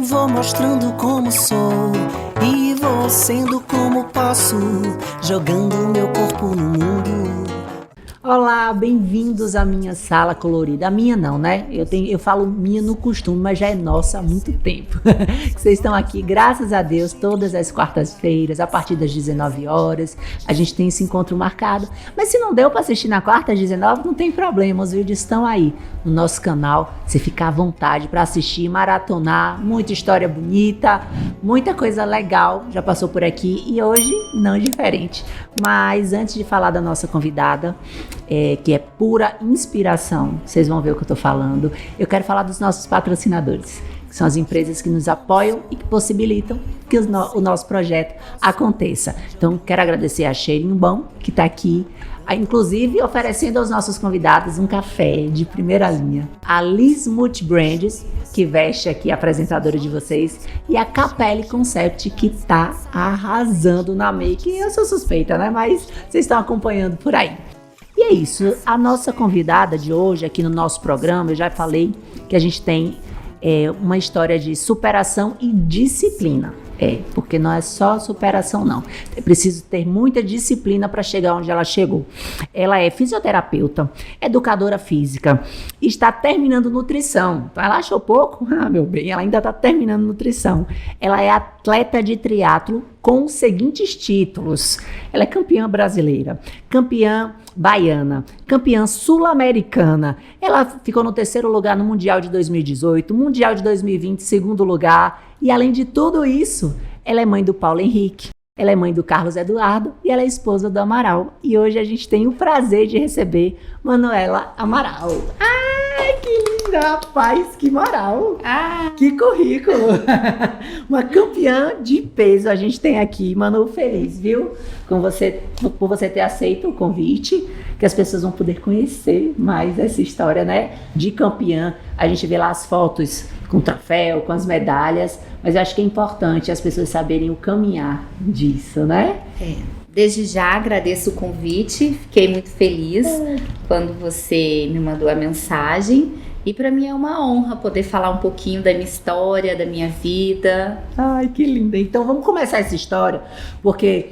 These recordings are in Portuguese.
Vou mostrando como sou e vou sendo como posso, jogando meu corpo no mundo. Olá, bem-vindos à minha sala colorida. A minha não, né? Eu falo minha no costume, mas já é nossa há muito tempo. Vocês estão aqui, graças a Deus, todas as quartas-feiras, a partir das 19 horas. A gente tem esse encontro marcado. Mas se não deu para assistir na quarta às 19, não tem problema. Os vídeos estão aí no nosso canal. Você fica à vontade para assistir, maratonar. Muita história bonita, muita coisa legal já passou por aqui. E hoje, não diferente. Mas antes de falar da nossa convidada, que é pura inspiração, vocês vão ver o que eu tô falando, eu quero falar dos nossos patrocinadores, que são as empresas que nos apoiam e que possibilitam que o nosso projeto aconteça. Então, quero agradecer a Cheirinho Bom, que está aqui, inclusive oferecendo aos nossos convidados um café de primeira linha. A Liz Multibrands, que veste aqui a apresentadora de vocês, e a Capelli Concept, que tá arrasando na make. Eu sou suspeita, né? Mas vocês estão acompanhando por aí. E é isso, a nossa convidada de hoje aqui no nosso programa, eu já falei que a gente tem uma história de superação e disciplina. Porque não é só superação não, é preciso ter muita disciplina para chegar onde ela chegou. Ela é fisioterapeuta, educadora física, está terminando nutrição. Ela achou pouco? Ah, meu bem, ela ainda está terminando nutrição. Ela é atleta de triatlo com os seguintes títulos: ela é campeã brasileira, campeã baiana, campeã sul-americana. Ela ficou no 3º lugar no Mundial de 2018, Mundial de 2020, 2º lugar. E além de tudo isso, ela é mãe do Paulo Henrique, ela é mãe do Carlos Eduardo e ela é esposa do Amaral. E hoje a gente tem o prazer de receber Manuela Amaral. Ai, que linda, rapaz, que moral. Que currículo. Uma campeã de peso a gente tem aqui. Manu, feliz, viu? Por você ter aceito o convite, que as pessoas vão poder conhecer mais essa história, né? De campeã. A gente vê lá as fotos com o troféu, com as medalhas, mas eu acho que é importante as pessoas saberem o caminhar disso, né? Desde já agradeço o convite, fiquei muito feliz quando você me mandou a mensagem. E para mim é uma honra poder falar um pouquinho da minha história, da minha vida. Ai, que linda! Então vamos começar essa história, porque,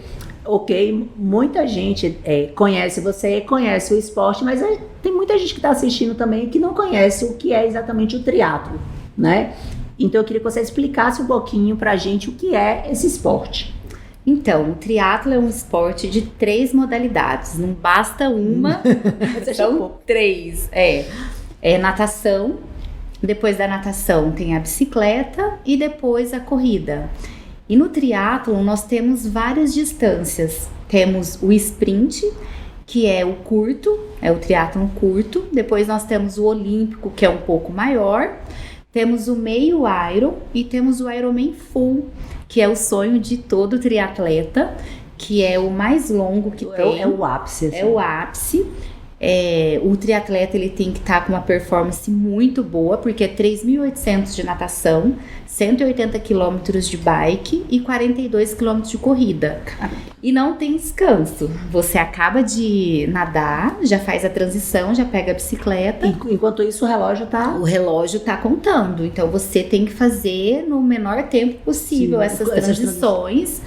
muita gente conhece você, conhece o esporte, mas tem muita gente que está assistindo também que não conhece o que é exatamente o triatlo, né? Então eu queria que você explicasse um pouquinho pra gente o que é esse esporte. Então, o triatlo é um esporte de 3 modalidades, não basta uma, são 3. É natação, depois da natação tem a bicicleta e depois a corrida. E no triatlo nós temos várias distâncias. Temos o sprint, que é o curto, é o triatlon curto. Depois nós temos o olímpico, que é um pouco maior. Temos o meio Iron e temos o Ironman Full, que é o sonho de todo triatleta, que é o mais longo que tem. É o ápice. Assim. É o ápice. O triatleta ele tem que estar com uma performance muito boa, porque é 3.800 de natação, 180 km de bike e 42 km de corrida. E não tem descanso. Você acaba de nadar, já faz a transição, já pega a bicicleta. Enquanto isso, o relógio tá contando. Então você tem que fazer no menor tempo possível essas transições,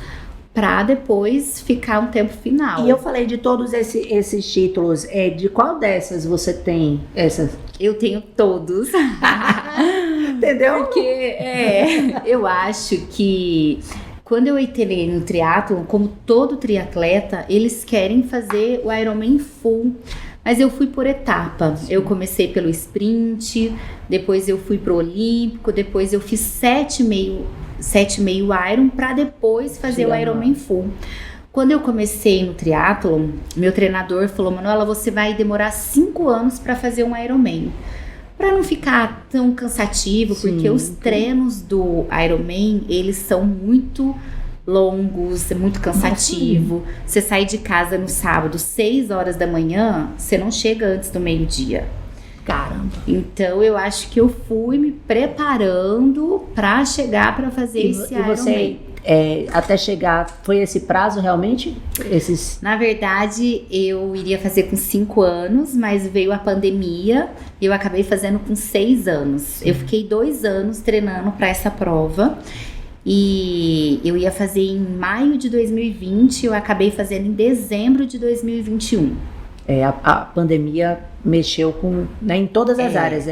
para depois ficar um tempo final. E eu falei de todos esses títulos, de qual dessas você tem essas? Eu tenho todos. Entendeu? Porque eu acho que quando eu entrei no triatlo, como todo triatleta, eles querem fazer o Ironman Full. Mas eu fui por etapa. Eu comecei pelo sprint, depois eu fui pro olímpico, depois eu fiz 7,5 Iron para depois fazer o Ironman Full. Quando eu comecei no triatlo, meu treinador falou: Manuela, você vai demorar 5 anos para fazer um Ironman. Para não ficar tão cansativo, porque os treinos do Ironman, eles são muito longos, é muito cansativo. Você sai de casa no sábado, 6 horas da manhã, você não chega antes do meio-dia. Caramba. Então eu acho que eu fui me preparando para chegar para fazer esse Ironman. até chegar, foi esse prazo realmente? Na verdade, eu iria fazer com 5 anos, mas veio a pandemia e eu acabei fazendo com 6 anos. Sim. Eu fiquei 2 anos treinando para essa prova e eu ia fazer em maio de 2020, eu acabei fazendo em dezembro de 2021. A pandemia mexeu em todas as áreas.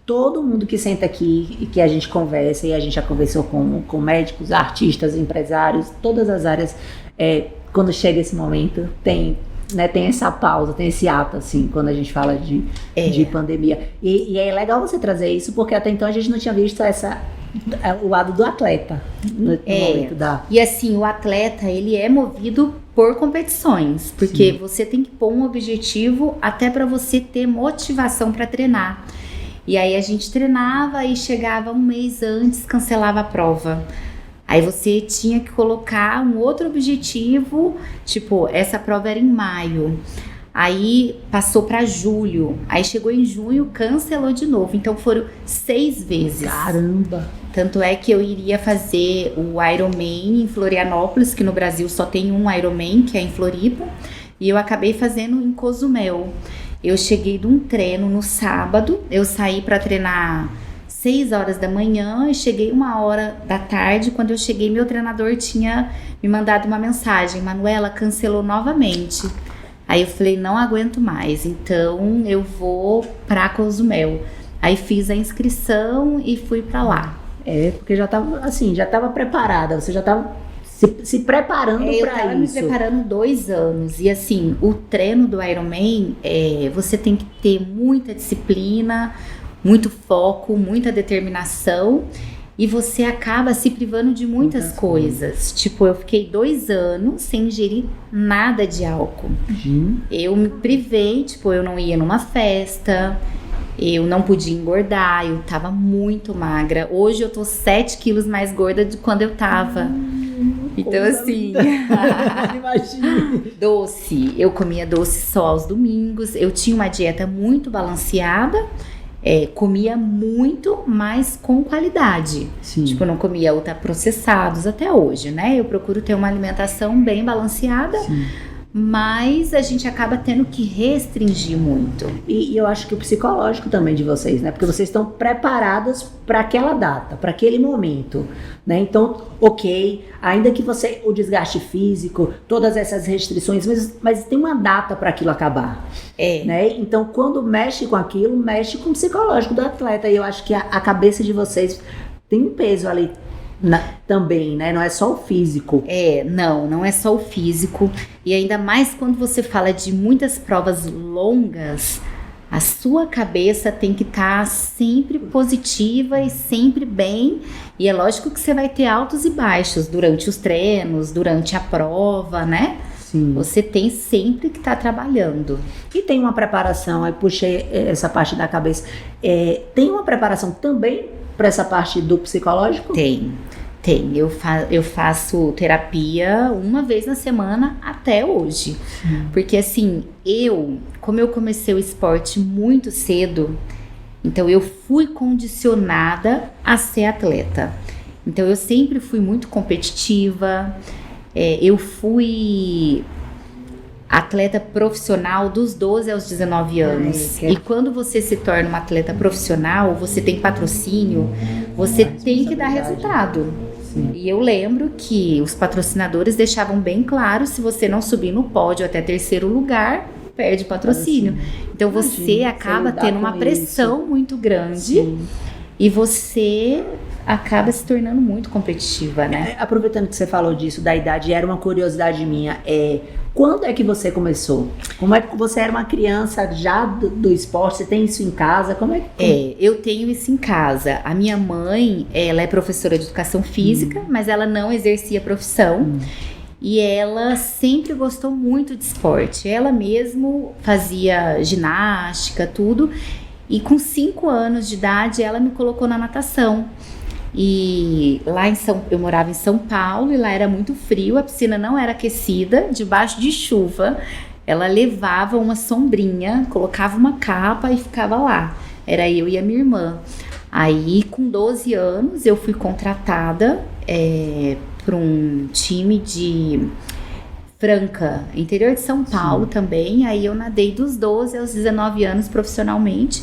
Todo mundo que senta aqui e que a gente conversa, e a gente já conversou com médicos, artistas, empresários, todas as áreas, quando chega esse momento, tem essa pausa, tem esse ato, assim, quando a gente fala de pandemia. E é legal você trazer isso, porque até então a gente não tinha visto o lado do atleta no momento da... E assim, o atleta, ele é movido por competições, porque você tem que pôr um objetivo até para você ter motivação para treinar. E aí a gente treinava e chegava um mês antes, cancelava a prova. Aí você tinha que colocar um outro objetivo, tipo, essa prova era em maio. Aí passou para julho, aí chegou em junho, cancelou de novo. Então foram 6 vezes. Caramba! Tanto é que eu iria fazer o Ironman em Florianópolis, que no Brasil só tem um Ironman, que é em Floripa. E eu acabei fazendo em Cozumel. Eu cheguei de um treino no sábado, eu saí para treinar 6 horas da manhã e cheguei 1 hora da tarde. Quando eu cheguei, meu treinador tinha me mandado uma mensagem: Manuela, cancelou novamente. Aí eu falei, não aguento mais, então eu vou pra Cozumel. Aí fiz a inscrição e fui pra lá. Porque já tava preparada, você já tava se preparando pra isso. Eu tava me preparando 2 anos. E assim, o treino do Ironman, você tem que ter muita disciplina, muito foco, muita determinação. E você acaba se privando de muitas coisas. Tipo, eu fiquei 2 anos sem ingerir nada de álcool. Eu me privei, tipo, eu não ia numa festa, eu não podia engordar, eu tava muito magra. Hoje eu tô 7 quilos mais gorda de quando eu tava. Então assim, doce, eu comia doce só aos domingos, eu tinha uma dieta muito balanceada. Comia muito, mas com qualidade. Sim. Tipo, não comia ultraprocessados até hoje, né? Eu procuro ter uma alimentação bem balanceada. Sim. Mas a gente acaba tendo que restringir muito. E eu acho que o psicológico também de vocês, né? Porque vocês estão preparadas para aquela data, para aquele momento, né? Então, ok, ainda que o desgaste físico, todas essas restrições, mas tem uma data para aquilo acabar. Né? Então, quando mexe com aquilo, mexe com o psicológico do atleta. E eu acho que a cabeça de vocês tem um peso ali também, né? Não é só o físico. Não é só o físico. E ainda mais quando você fala de muitas provas longas, a sua cabeça tem que estar sempre positiva e sempre bem. E é lógico que você vai ter altos e baixos durante os treinos, durante a prova, né? Sim. Você tem sempre que estar trabalhando. E tem uma preparação, aí puxei essa parte da cabeça. Tem uma preparação também para essa parte do psicológico? Tem. Eu faço terapia 1 vez na semana até hoje. Porque assim, como eu comecei o esporte muito cedo, então eu fui condicionada a ser atleta. Então eu sempre fui muito competitiva. Eu fui atleta profissional dos 12 aos 19 anos. E quando você se torna uma atleta profissional, você tem patrocínio, você tem que dar resultado. Sim. E eu lembro que os patrocinadores deixavam bem claro: se você não subir no pódio até 3º lugar, perde patrocínio. Então você acaba tendo uma pressão muito grande. Sim. E você acaba se tornando muito competitiva, né? Aproveitando que você falou disso, da idade, era uma curiosidade minha. Quando é que você começou? Como é que você era uma criança já do esporte? Você tem isso em casa? Eu tenho isso em casa. A minha mãe, ela é professora de educação física, mas ela não exercia profissão. E ela sempre gostou muito de esporte. Ela mesmo fazia ginástica, tudo. E com 5 anos de idade, ela me colocou na natação. E lá eu morava em São Paulo e lá era muito frio, a piscina não era aquecida, debaixo de chuva. Ela levava uma sombrinha, colocava uma capa e ficava lá. Era eu e a minha irmã. Aí, com 12 anos, eu fui contratada para um time de Franca, interior de São Paulo também. Aí eu nadei dos 12 aos 19 anos profissionalmente.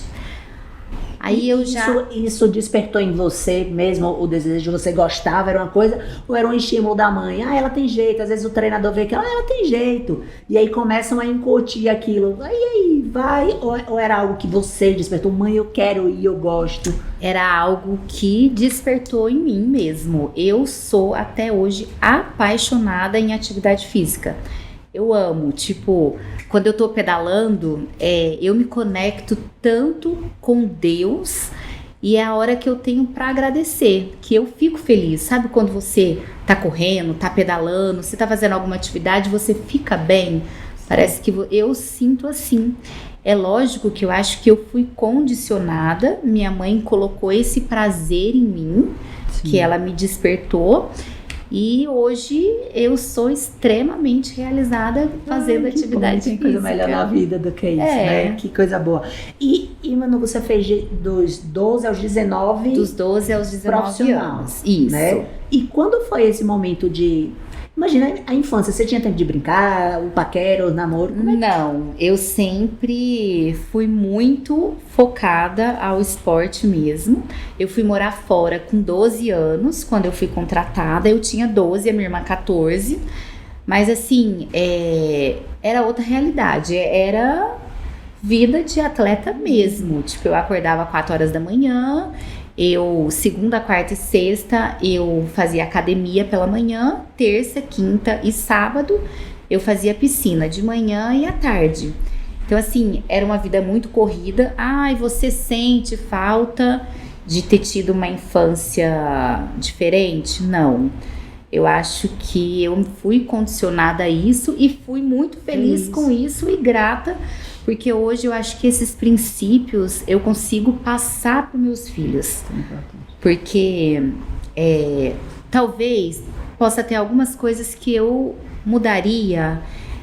Aí eu Isso despertou em você mesmo o desejo de você gostava, era uma coisa, ou era um estímulo da mãe? Ah, ela tem jeito, às vezes o treinador vê que ela tem jeito, e aí começam a incutir aquilo, aí, vai, ou era algo que você despertou, mãe, eu quero ir, eu gosto? Era algo que despertou em mim mesmo. Eu sou até hoje apaixonada em atividade física. Eu amo, tipo, quando eu tô pedalando, eu me conecto tanto com Deus e é a hora que eu tenho pra agradecer, que eu fico feliz. Sabe quando você tá correndo, tá pedalando, você tá fazendo alguma atividade, você fica bem? Parece que eu sinto assim. É lógico que eu acho que eu fui condicionada, minha mãe colocou esse prazer em mim, que ela me despertou. E hoje eu sou extremamente realizada fazendo atividade física. Tem coisa melhor na vida do que isso, né? Que coisa boa. E Manu, você fez dos 12 aos 19... Dos 12 aos 19 anos. Isso. Né? E quando foi esse momento de... Imagina a infância, você tinha tempo de brincar, o paquera, o namoro? Não, eu sempre fui muito focada ao esporte mesmo. Eu fui morar fora com 12 anos, quando eu fui contratada. Eu tinha 12, a minha irmã 14. Mas assim, era outra realidade, era vida de atleta mesmo. Tipo, eu acordava 4 horas da manhã... segunda, quarta e sexta, eu fazia academia pela manhã, terça, quinta e sábado, eu fazia piscina de manhã e à tarde. Então, assim, era uma vida muito corrida. Ai, você sente falta de ter tido uma infância diferente? Não. Eu acho que eu fui condicionada a isso e fui muito feliz com isso e grata, porque hoje eu acho que esses princípios eu consigo passar para meus filhos. Porque talvez possa ter algumas coisas que eu mudaria.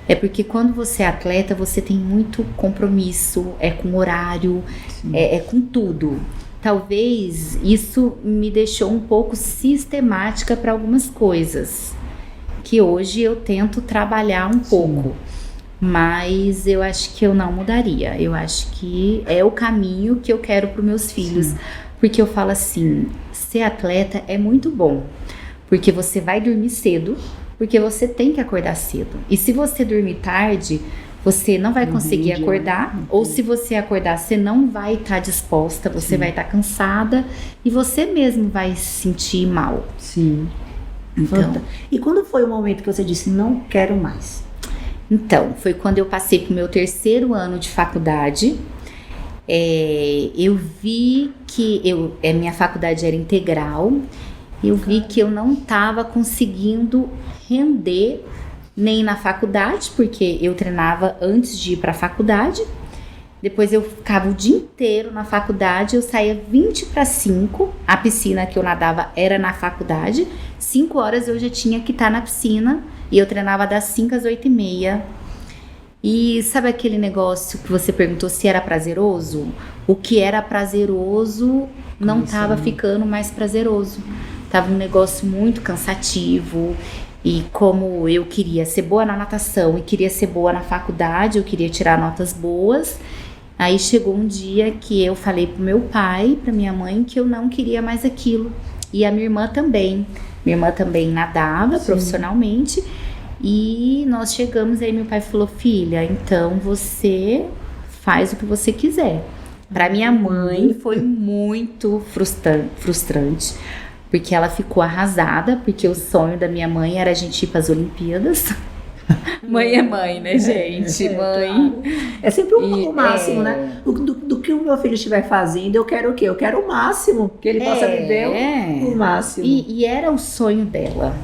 É porque quando você é atleta, você tem muito compromisso, com horário, é com tudo. Talvez isso me deixou um pouco sistemática para algumas coisas, que hoje eu tento trabalhar um pouco. Mas eu acho que eu não mudaria. Eu acho que é o caminho que eu quero para os meus filhos. Porque eu falo assim, ser atleta é muito bom. Porque você vai dormir cedo, porque você tem que acordar cedo. E se você dormir tarde, você não vai conseguir acordar. Ou se você acordar, você não vai estar disposta, você vai estar cansada. E você mesmo vai se sentir mal. Sim. Então, e quando foi o momento que você disse, não quero mais? Então, foi quando eu passei pro meu 3º ano de faculdade. Eu vi que minha faculdade era integral. Eu vi que eu não estava conseguindo render nem na faculdade, porque eu treinava antes de ir para a faculdade. Depois eu ficava o dia inteiro na faculdade, eu saía 20:45, a piscina que eu nadava era na faculdade, 5 horas eu já tinha que estar na piscina e eu treinava das 5 às 8:30. E sabe aquele negócio que você perguntou se era prazeroso? O que era prazeroso não estava ficando mais prazeroso. Tava um negócio muito cansativo. E como eu queria ser boa na natação e queria ser boa na faculdade, eu queria tirar notas boas. Aí chegou um dia que eu falei pro meu pai, pra minha mãe, que eu não queria mais aquilo. E a minha irmã também. Minha irmã também nadava profissionalmente. E nós chegamos, aí meu pai falou, filha, então você faz o que você quiser. Pra minha mãe foi muito frustrante. Porque ela ficou arrasada, porque o sonho da minha mãe era a gente ir para as Olimpíadas. Mãe é mãe, né, gente? Mãe. Claro. É sempre o máximo, né? Do que o meu filho estiver fazendo, eu quero o quê? Eu quero o máximo, que ele possa viver o máximo. E era o sonho dela.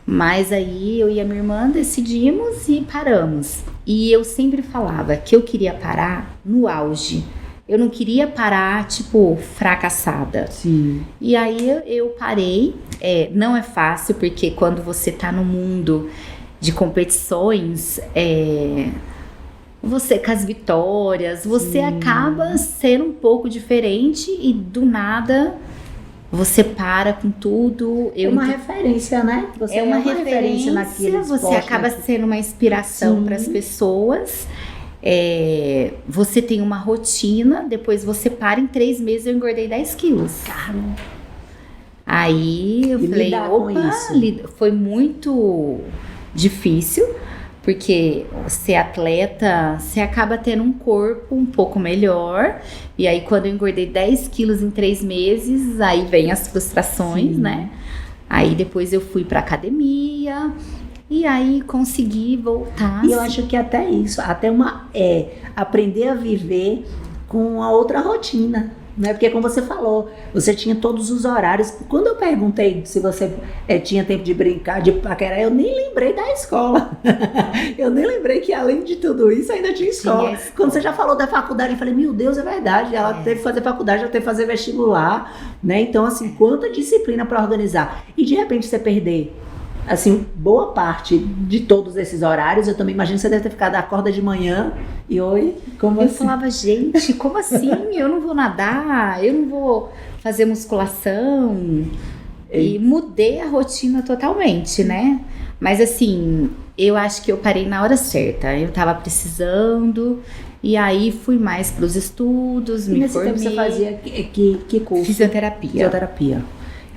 Mas aí eu e a minha irmã decidimos e paramos. E eu sempre falava que eu queria parar no auge. Eu não queria parar, tipo, fracassada. Sim. E aí eu parei. Não é fácil, porque quando você tá no mundo de competições, você com as vitórias, você acaba sendo um pouco diferente e do nada você para com tudo. É uma referência, né? Você é uma referência naquele você esporte, acaba sendo uma inspiração para as pessoas. Você tem uma rotina, depois você para, em 3 meses eu engordei 10 quilos. Caramba. Aí eu falei, foi muito difícil, porque ser atleta, você acaba tendo um corpo um pouco melhor. E aí quando eu engordei 10 quilos em 3 meses, aí vem as frustrações, né? Aí depois eu fui pra academia e aí consegui voltar. E eu acho que até isso, aprender a viver com a outra rotina. Né? Porque como você falou, você tinha todos os horários. Quando eu perguntei se você tinha tempo de brincar, de paquerar, eu nem lembrei da escola. Eu nem lembrei que além de tudo isso ainda tinha escola. Quando você já falou da faculdade, eu falei, meu Deus, é verdade, ela teve que fazer faculdade, ela teve que fazer vestibular, né? Então assim, quanta disciplina para organizar. E de repente você perder assim, boa parte de todos esses horários, eu também imagino que você deve ter ficado acorda de manhã e oi, como eu assim? falava, gente, como assim? Eu não vou nadar, eu não vou fazer musculação. E mudei a rotina totalmente, né? Mas assim, eu acho que eu parei na hora certa. Eu tava precisando e aí fui mais pros estudos, me formei. Nesse tempo você fazia que curso? Fisioterapia.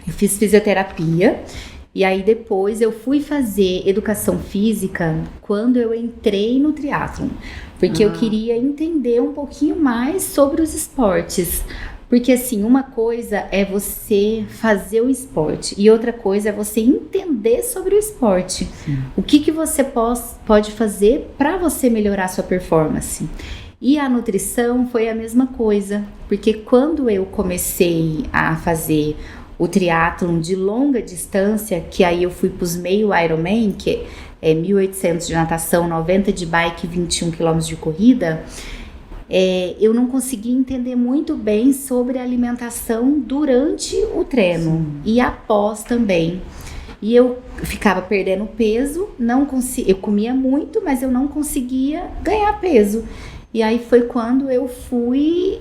Eu fiz fisioterapia. E aí depois eu fui fazer educação física quando eu entrei no triatlon. Porque eu queria entender um pouquinho mais sobre os esportes. Porque assim, uma coisa é você fazer o esporte e outra coisa é você entender sobre o esporte. Sim. O que você pode fazer para você melhorar a sua performance. E a nutrição foi a mesma coisa. Porque quando eu comecei a fazer o triatlon de longa distância, que aí eu fui para os meio Ironman, que é 1.800 de natação, 90 de bike, 21 km de corrida, eu não conseguia entender muito bem sobre a alimentação durante o treino. Sim. E após também. E eu ficava perdendo peso, eu comia muito, mas eu não conseguia ganhar peso. E aí foi quando eu falei,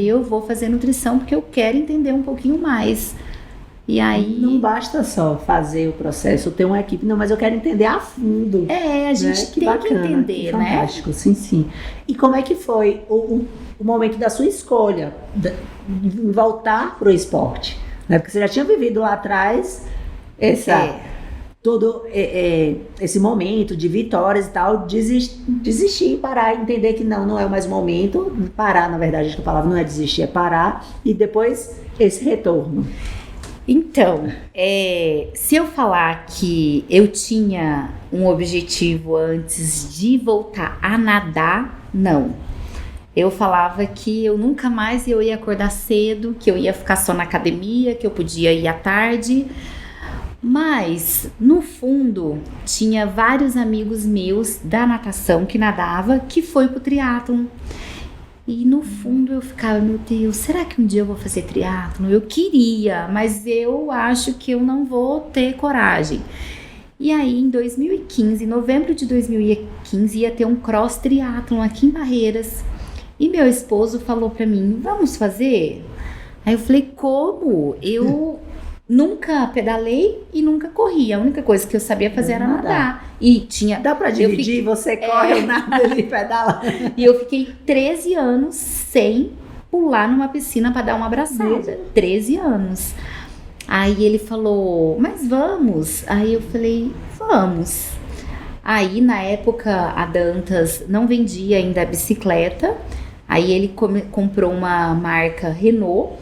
eu vou fazer nutrição porque eu quero entender um pouquinho mais. E aí... Não basta só fazer o processo, ter uma equipe, não, mas eu quero entender a fundo. A gente tem que entender, que né? Fantástico, sim. E como é que foi o momento da sua escolha de voltar pro esporte? Né? Porque você já tinha vivido lá atrás todo esse momento de vitórias e tal, desistir, parar, entender que não é mais o momento, parar, na verdade, acho que a palavra não é desistir, é parar, e depois esse retorno. Então, se eu falar que eu tinha um objetivo antes de voltar a nadar, não. Eu falava que eu nunca mais ia acordar cedo, que eu ia ficar só na academia, que eu podia ir à tarde. Mas, no fundo, tinha vários amigos meus da natação que nadava, que foi pro triatlon. E no fundo eu ficava, meu Deus, será que um dia eu vou fazer triatlon? Eu queria, mas eu acho que eu não vou ter coragem. E aí, em 2015, em novembro de 2015, ia ter um cross triatlon aqui em Barreiras. E meu esposo falou pra mim, vamos fazer? Aí eu falei, como? Eu... nunca pedalei e nunca corri. A única coisa que eu sabia fazer era nadar. E tinha... Dá pra dividir? Você corre, eu nado, ele pedala. E eu fiquei 13 anos sem pular numa piscina pra dar uma abraçada. 13 anos. Aí ele falou, mas vamos. Aí eu falei, vamos. Aí na época a Dantas não vendia ainda a bicicleta. Aí ele comprou uma marca Renault.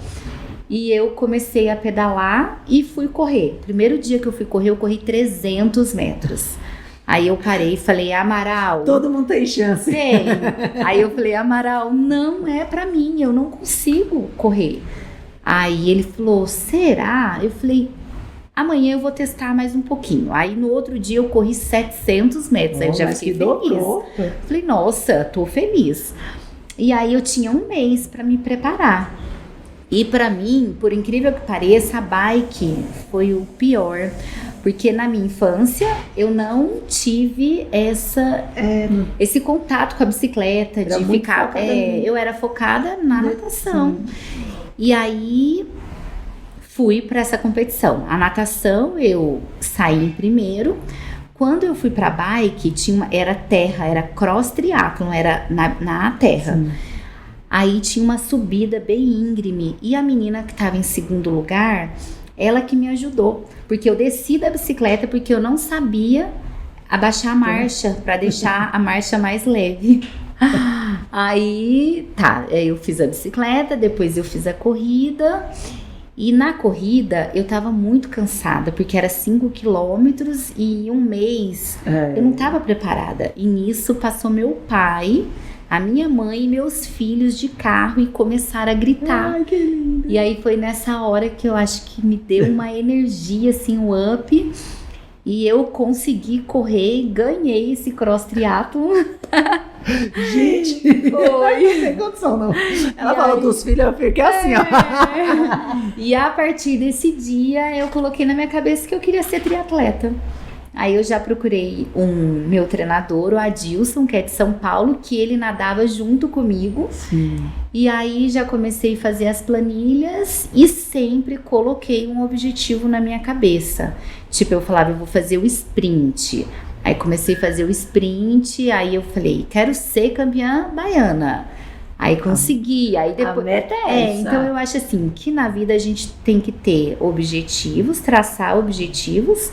E eu comecei a pedalar e fui correr. Primeiro dia que eu fui correr, eu corri 300 metros. Aí eu parei e falei, Amaral... todo mundo tem chance. Tem. Aí eu falei, Amaral, não é pra mim, eu não consigo correr. Aí ele falou, será? Eu falei, amanhã eu vou testar mais um pouquinho. Aí no outro dia eu corri 700 metros. Aí eu já fiquei feliz. Falei, nossa, tô feliz. E aí eu tinha um mês pra me preparar. E pra mim, por incrível que pareça, a bike foi o pior. Porque na minha infância, eu não tive esse contato com a bicicleta. De ficar, eu era focada na natação. E aí, fui para essa competição. A natação eu saí em primeiro. Quando eu fui para bike, era terra, era cross triathlon, era na terra. Sim. Aí tinha uma subida bem íngreme e a menina que estava em segundo lugar, ela que me ajudou, porque eu desci da bicicleta porque eu não sabia abaixar a marcha para deixar a marcha mais leve. Aí eu fiz a bicicleta, depois eu fiz a corrida. E na corrida eu tava muito cansada, porque era 5 quilômetros e um mês eu não tava preparada. E nisso passou meu pai, a minha mãe e meus filhos de carro e começaram a gritar. Ai, que lindo. E aí foi nessa hora que eu acho que me deu uma energia, assim, um up. E eu consegui correr e ganhei esse cross triathlon. Gente, foi. Não tem condição, não. Ela falou dos filhos, eu fiquei assim, ó. E a partir desse dia, eu coloquei na minha cabeça que eu queria ser triatleta. Aí eu já procurei um meu treinador, o Adilson, que é de São Paulo, que ele nadava junto comigo. Sim. E aí já comecei a fazer as planilhas e sempre coloquei um objetivo na minha cabeça. Tipo, eu falava, eu vou fazer o sprint. Aí comecei a fazer o sprint, aí eu falei, quero ser campeã baiana. Aí consegui, aí depois... A meta é essa. Então eu acho assim, que na vida a gente tem que ter objetivos, traçar objetivos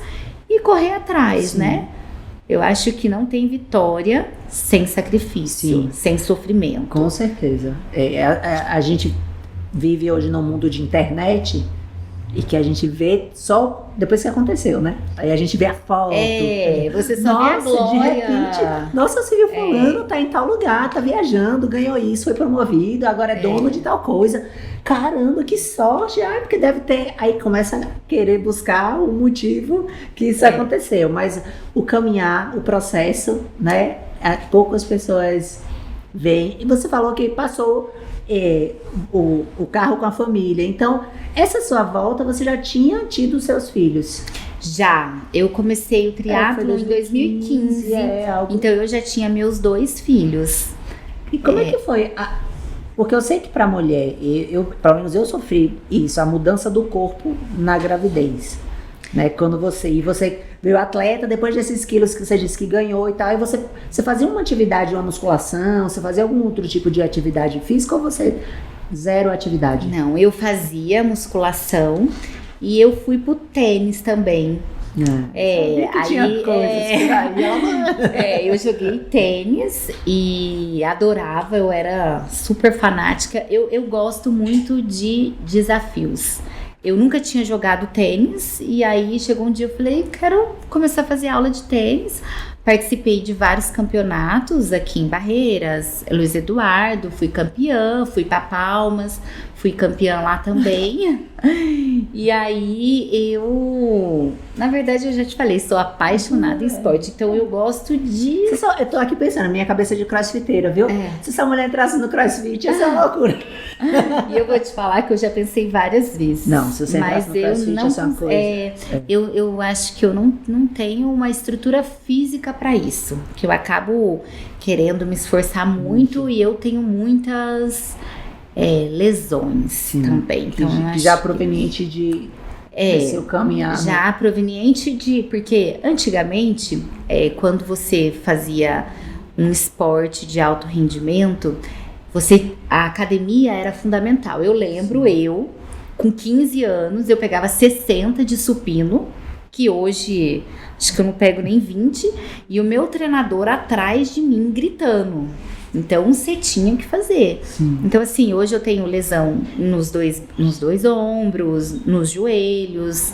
e correr atrás, Sim. né? Eu acho que não tem vitória sem sacrifício, Sim. sem sofrimento. Com certeza. A gente vive hoje num mundo de internet e que a gente vê só depois que aconteceu, né? Aí a gente vê a foto. Você só vê a glória. De repente, nossa, você viu fulano, tá em tal lugar, tá viajando, ganhou isso, foi promovido, agora é dono de tal coisa. Caramba, que sorte! Porque deve ter... Aí começa a querer buscar o motivo que isso aconteceu. Mas o caminhar, o processo, né? Poucas pessoas veem. E você falou que passou o carro com a família. Então, essa sua volta, você já tinha tido seus filhos? Já. Eu comecei o triatlo em 2015. Então, eu já tinha meus 2 filhos. E como é que foi? Porque eu sei que para mulher, pelo menos eu sofri isso, a mudança do corpo na gravidez, né? Quando você veio atleta, depois desses quilos que você disse que ganhou e tal, e você fazia uma atividade, uma musculação, você fazia algum outro tipo de atividade física ou você zero atividade? Não, eu fazia musculação e eu fui pro tênis também. Eu joguei tênis e adorava, eu era super fanática. Eu gosto muito de desafios. Eu nunca tinha jogado tênis e aí chegou um dia eu falei, quero começar a fazer aula de tênis. Participei de vários campeonatos aqui em Barreiras, Luiz Eduardo, fui campeã, fui para Palmas, fui campeã lá também. E aí na verdade eu já te falei, sou apaixonada em esporte, então eu gosto de... Eu tô aqui pensando, minha cabeça de crossfiteira, viu? Se essa mulher entrasse no crossfit, ia ser uma loucura. E eu vou te falar que eu já pensei várias vezes. Não, se você entrasse no crossfit, ia ser uma coisa. Eu acho que eu não tenho uma estrutura física para isso, que eu acabo querendo me esforçar muito e eu tenho muitas lesões também. Então, já proveniente de seu caminhar. Já proveniente porque antigamente, quando você fazia um esporte de alto rendimento, a academia era fundamental. Eu lembro, com 15 anos, eu pegava 60 de supino, que hoje acho que eu não pego nem 20, e o meu treinador atrás de mim gritando. Então você tinha que fazer. Sim. Então assim, hoje eu tenho lesão nos dois ombros, nos joelhos.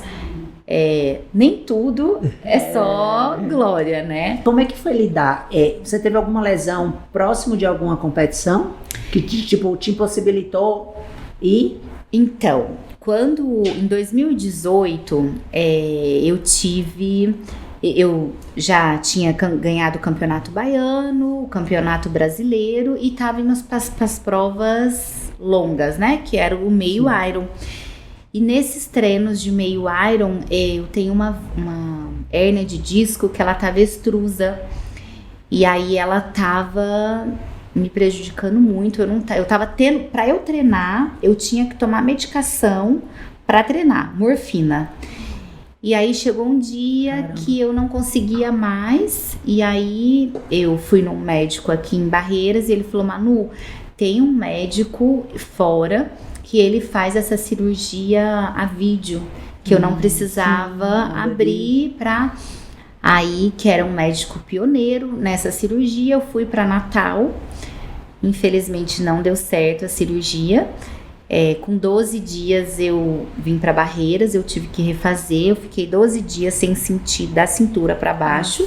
Nem tudo é só glória, né? Como é que foi lidar? Você teve alguma lesão próximo de alguma competição que te impossibilitou ir? Então, em 2018, eu já tinha ganhado o Campeonato Baiano, o Campeonato Brasileiro e estava indo para as provas longas, né? Que era o meio Iron. E nesses treinos de meio Iron, eu tenho uma hérnia de disco que ela estava extrusa. E aí ela estava me prejudicando muito. Para eu treinar, eu tinha que tomar medicação pra treinar, morfina. E aí chegou um dia Caramba. que eu não conseguia mais, e aí eu fui num médico aqui em Barreiras e ele falou: Manu, tem um médico fora que ele faz essa cirurgia a vídeo, que eu não precisava abrir pra... Aí, que era um médico pioneiro nessa cirurgia, eu fui pra Natal. Infelizmente não deu certo a cirurgia. Com 12 dias eu vim para Barreiras, eu tive que refazer. Eu fiquei 12 dias sem sentir da cintura para baixo.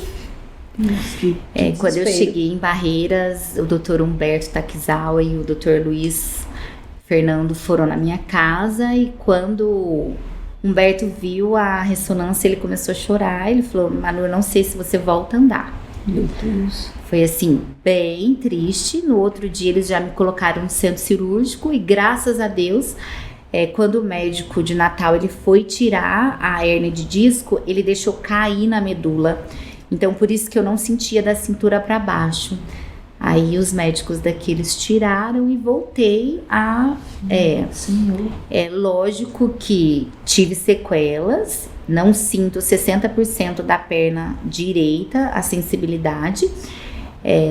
Quando eu cheguei em Barreiras, o Dr. Humberto Takizawa e o Dr. Luiz Fernando foram na minha casa. E quando Humberto viu a ressonância, ele começou a chorar. Ele falou: Manu, eu não sei se você volta a andar. Meu Deus. Foi assim, bem triste. No outro dia eles já me colocaram no centro cirúrgico e graças a Deus, quando o médico de Natal ele foi tirar a hérnia de disco, ele deixou cair na medula. Então por isso que eu não sentia da cintura para baixo. Aí os médicos daqueles tiraram e voltei a... Senhor. Lógico que tive sequelas, não sinto 60% da perna direita, a sensibilidade.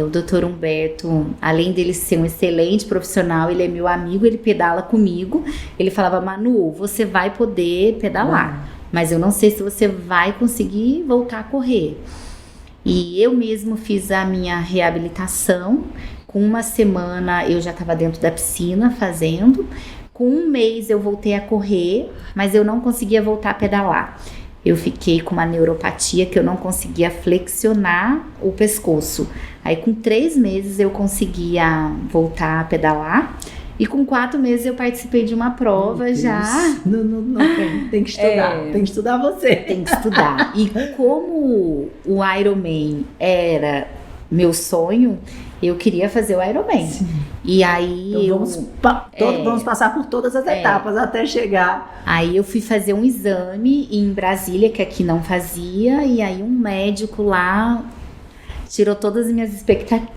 O Dr. Humberto, além dele ser um excelente profissional, ele é meu amigo, ele pedala comigo. Ele falava: Manu, você vai poder pedalar, mas eu não sei se você vai conseguir voltar a correr. E eu mesmo fiz a minha reabilitação. Com uma semana eu já estava dentro da piscina fazendo. Com um mês eu voltei a correr, mas eu não conseguia voltar a pedalar. Eu fiquei com uma neuropatia que eu não conseguia flexionar o pescoço. Aí com 3 meses eu conseguia voltar a pedalar. E com 4 meses eu participei de uma prova já. Não, tem que estudar. Tem que estudar você. Tem que estudar. E como o Ironman era meu sonho, eu queria fazer o Ironman. Sim. E aí então vamos passar por todas as etapas até chegar. Aí eu fui fazer um exame em Brasília, que aqui não fazia, e aí um médico lá tirou todas as minhas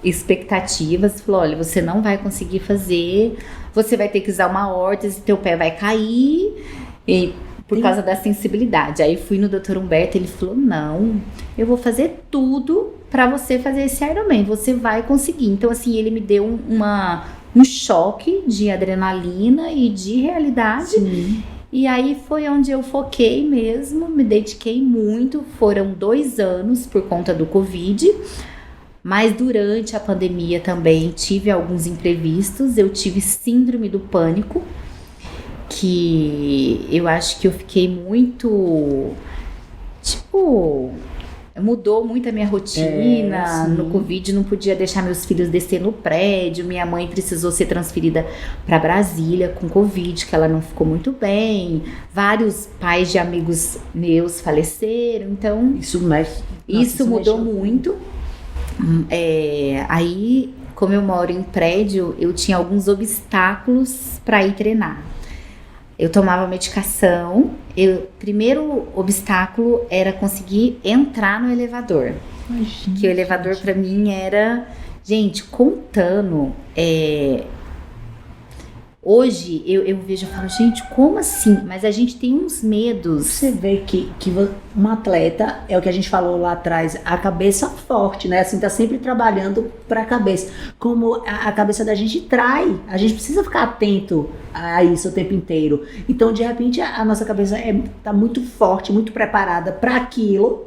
expectativas, falou: olha, você não vai conseguir fazer, você vai ter que usar uma órtese, teu pé vai cair, e por causa da sensibilidade. Aí fui no Dr. Humberto, ele falou: não, eu vou fazer tudo pra você fazer esse Ironman, você vai conseguir. Então assim, ele me deu um choque de adrenalina e de realidade. Sim. E aí foi onde eu foquei mesmo, me dediquei muito. Foram 2 anos por conta do Covid, mas durante a pandemia também tive alguns imprevistos. Eu tive síndrome do pânico, que eu acho que eu fiquei muito, mudou muito a minha rotina. No Covid não podia deixar meus filhos descer no prédio. Minha mãe precisou ser transferida para Brasília com Covid, que ela não ficou muito bem. Vários pais de amigos meus faleceram. Então isso mudou muito. Aí, como eu moro em prédio, eu tinha alguns obstáculos para ir treinar. Eu tomava medicação. Primeiro obstáculo era conseguir entrar no elevador. Que o elevador para mim era... Gente, contando... Hoje eu vejo e falo: gente, como assim? Mas a gente tem uns medos. Você vê que um atleta, é o que a gente falou lá atrás, a cabeça forte, né? Assim, tá sempre trabalhando pra cabeça. Como a cabeça da gente trai, a gente precisa ficar atento a isso o tempo inteiro. Então, de repente, a nossa cabeça tá muito forte, muito preparada para aquilo,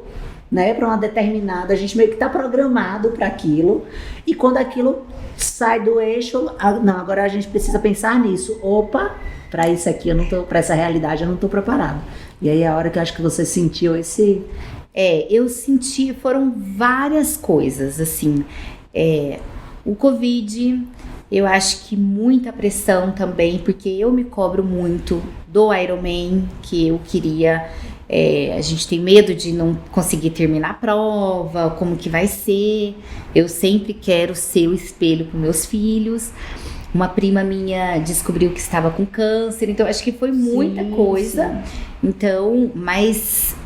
né? Para uma determinada, a gente meio que tá programado para aquilo. E quando aquilo sai do eixo, não, agora a gente precisa pensar nisso. Opa, para isso aqui eu não tô, para essa realidade eu não tô preparado. E aí é a hora que eu acho que você sentiu esse... eu senti, foram várias coisas, assim. O Covid, eu acho que muita pressão também, porque eu me cobro muito do Ironman, que eu queria... a gente tem medo de não conseguir terminar a prova, como que vai ser. Eu sempre quero ser o espelho para meus filhos. Uma prima minha descobriu que estava com câncer, então acho que foi muita coisa. Sim. Então, mas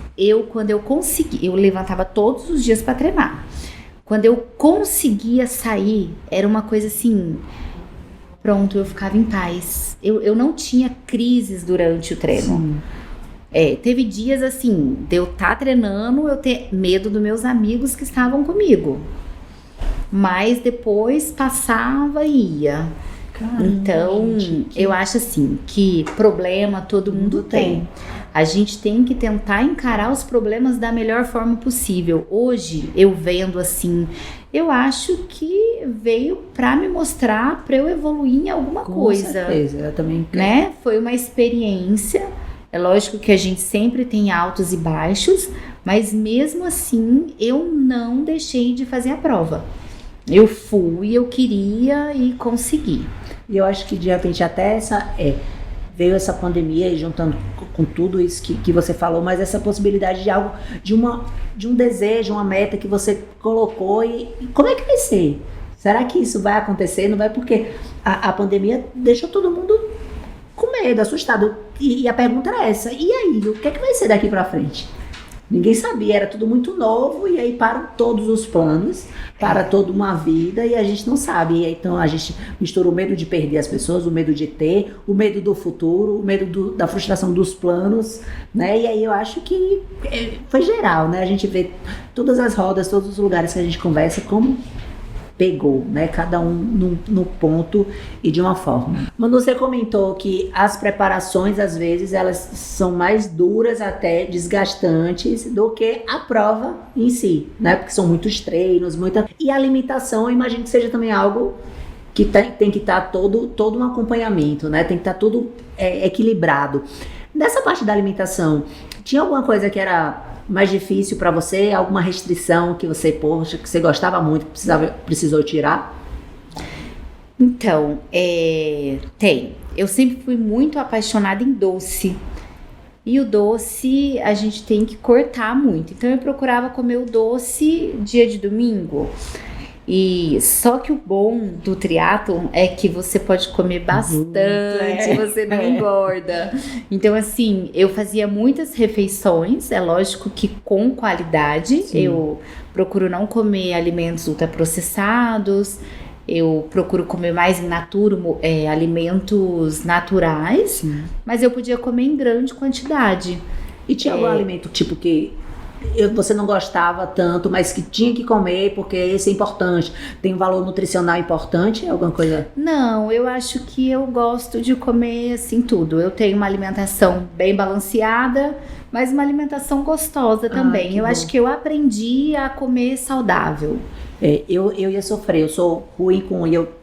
quando eu consegui, eu levantava todos os dias para treinar. Quando eu conseguia sair, era uma coisa assim... pronto, eu ficava em paz. Eu não tinha crises durante o treino. Sim. Teve dias assim, de eu estar treinando, eu ter medo dos meus amigos que estavam comigo. Mas depois passava e ia. Caramba, Então, gente, eu acho assim, que problema todo mundo tem. A gente tem que tentar encarar os problemas da melhor forma possível. Hoje, eu vendo assim, eu acho que veio pra me mostrar, pra eu evoluir em alguma coisa. Com certeza, eu também creio. Né? Foi uma experiência. É lógico que a gente sempre tem altos e baixos, mas mesmo assim, eu não deixei de fazer a prova. Eu fui, eu queria e consegui. E eu acho que de repente até veio essa pandemia e juntando com tudo isso que você falou, mas essa possibilidade de algo, de um desejo, uma meta que você colocou e como é que vai ser? Será que isso vai acontecer? Não vai, porque a pandemia deixou todo mundo com medo, assustado. E a pergunta era essa, e aí, o que é que vai ser daqui pra frente? Ninguém sabia, era tudo muito novo e aí param todos os planos, para toda uma vida e a gente não sabe. E então a gente mistura o medo de perder as pessoas, o medo de ter, o medo do futuro, o medo da frustração dos planos, né? E aí eu acho que foi geral, né? A gente vê todas as rodas, todos os lugares que a gente conversa, como pegou, né? Cada um no ponto e de uma forma. Manu, você comentou que as preparações, às vezes, elas são mais duras, até desgastantes, do que a prova em si, né? Porque são muitos treinos, E a alimentação, eu imagino que seja também algo que tem que estar todo um acompanhamento, né? Tem que estar tudo equilibrado. Nessa parte da alimentação, tinha alguma coisa que era mais difícil para você? Alguma restrição que você, que você gostava muito, que precisou tirar? Então, tem. Eu sempre fui muito apaixonada em doce. E o doce a gente tem que cortar muito. Então eu procurava comer o doce dia de domingo. E só que o bom do triatlon é que você pode comer bastante, você não engorda. Então assim, eu fazia muitas refeições, é lógico que com qualidade. Sim. Eu procuro não comer alimentos ultraprocessados, eu procuro comer mais in natura, alimentos naturais. Sim. Mas eu podia comer em grande quantidade. E tinha algum alimento tipo que você não gostava tanto, mas que tinha que comer porque esse é importante, tem um valor nutricional importante, alguma coisa? Não, eu acho que eu gosto de comer assim tudo. Eu tenho uma alimentação bem balanceada, mas uma alimentação gostosa também. Eu acho que eu aprendi a comer saudável. Eu ia sofrer, eu sou ruim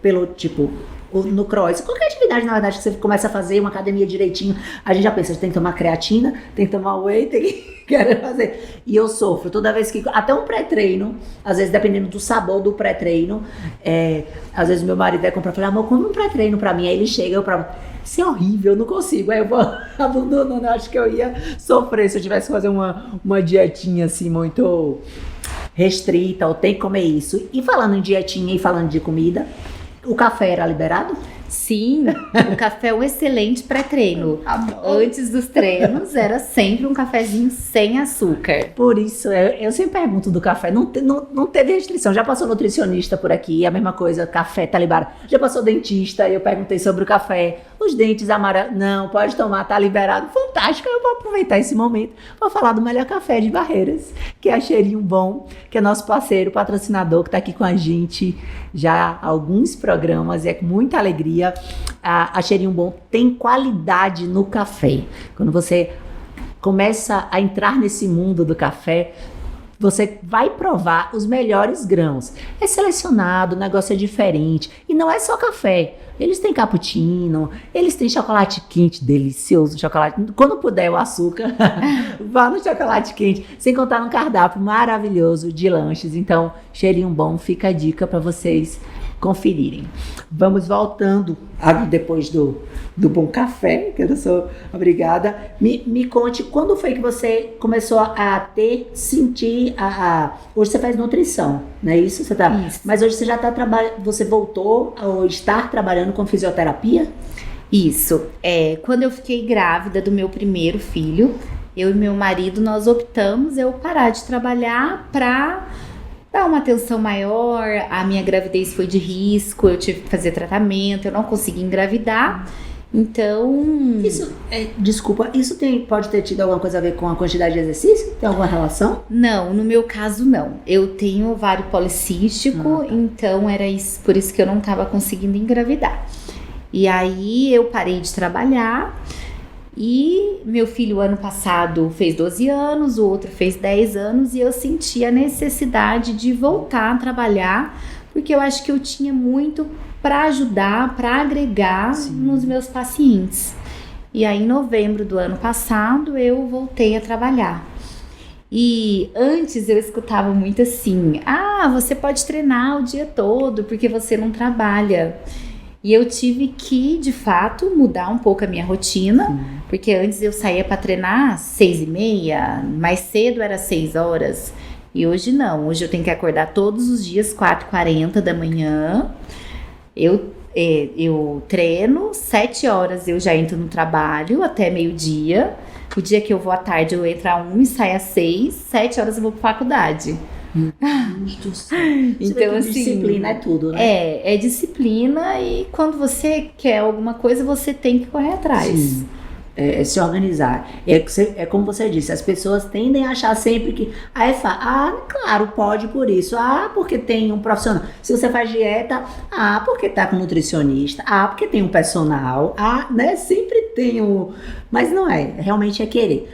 pelo tipo... No cross, qualquer atividade, na verdade, que você começa a fazer uma academia direitinho, a gente já pensa, tem que tomar creatina, tem que tomar whey, tem que fazer. E eu sofro toda vez que, até um pré-treino, às vezes dependendo do sabor do pré-treino, às vezes meu marido vai comprar e fala, amor, come um pré-treino pra mim. Aí ele chega, eu provo, isso é horrível, eu não consigo. Aí eu vou abandonando, acho que eu ia sofrer se eu tivesse que fazer uma dietinha assim, muito restrita, ou tem que comer isso. E falando em dietinha e falando de comida, o café era liberado? Sim, o café é um excelente pré-treino. Antes dos treinos era sempre um cafezinho sem açúcar. Por isso, eu sempre pergunto do café, não teve restrição, já passou nutricionista por aqui, a mesma coisa, café tá liberado. Já passou dentista, eu perguntei sobre o café, os dentes amarelos, não, pode tomar, tá liberado. Fantástico, eu vou aproveitar esse momento para falar do melhor café de Barreiras, que é a Cheirinho Bom, que é nosso parceiro, patrocinador, que tá aqui com a gente já há alguns programas, e é com muita alegria. A Cheirinho Bom tem qualidade no café. Quando você começa a entrar nesse mundo do café, você vai provar os melhores grãos. É selecionado, o negócio é diferente. E não é só café. Eles têm cappuccino, eles têm chocolate quente, delicioso chocolate. Quando puder o açúcar, vá no chocolate quente. Sem contar no cardápio maravilhoso de lanches. Então, Cheirinho Bom, fica a dica para vocês conferirem. Vamos voltando depois do bom café, que eu sou obrigada. Me conte, quando foi que você começou a sentir hoje você faz nutrição, não é isso? Isso. Mas hoje você já está trabalhando, você voltou a estar trabalhando com fisioterapia? Isso. Quando eu fiquei grávida do meu primeiro filho, eu e meu marido, nós optamos eu parar de trabalhar para dar uma atenção maior. A minha gravidez foi de risco, eu tive que fazer tratamento, eu não consegui engravidar. Então... Desculpa, isso pode ter tido alguma coisa a ver com a quantidade de exercício? Tem alguma relação? Não, no meu caso não. Eu tenho ovário policístico, então era isso, por isso que eu não estava conseguindo engravidar. E aí eu parei de trabalhar e meu filho ano passado fez 12 anos, o outro fez 10 anos e eu senti a necessidade de voltar a trabalhar, porque eu acho que eu tinha muito para ajudar, para agregar nos meus pacientes. E aí, em novembro do ano passado, eu voltei a trabalhar. E antes eu escutava muito assim: você pode treinar o dia todo porque você não trabalha. E eu tive que, de fato, mudar um pouco a minha rotina, porque antes eu saía para treinar às 6h30, mais cedo era 6 horas. E hoje não, hoje eu tenho que acordar todos os dias 4h40 da manhã. Eu treino, 7 horas eu já entro no trabalho até meio-dia. O dia que eu vou à tarde eu entro às 1 e saio às 6, 7 horas eu vou pra faculdade. Então, assim, disciplina é tudo, né? É disciplina e quando você quer alguma coisa você tem que correr atrás. Sim. Se organizar. É como você disse, as pessoas tendem a achar sempre que claro, pode por isso, porque tem um profissional. Se você faz dieta, porque tá com nutricionista, porque tem um personal, né? Sempre tem mas não realmente é querer.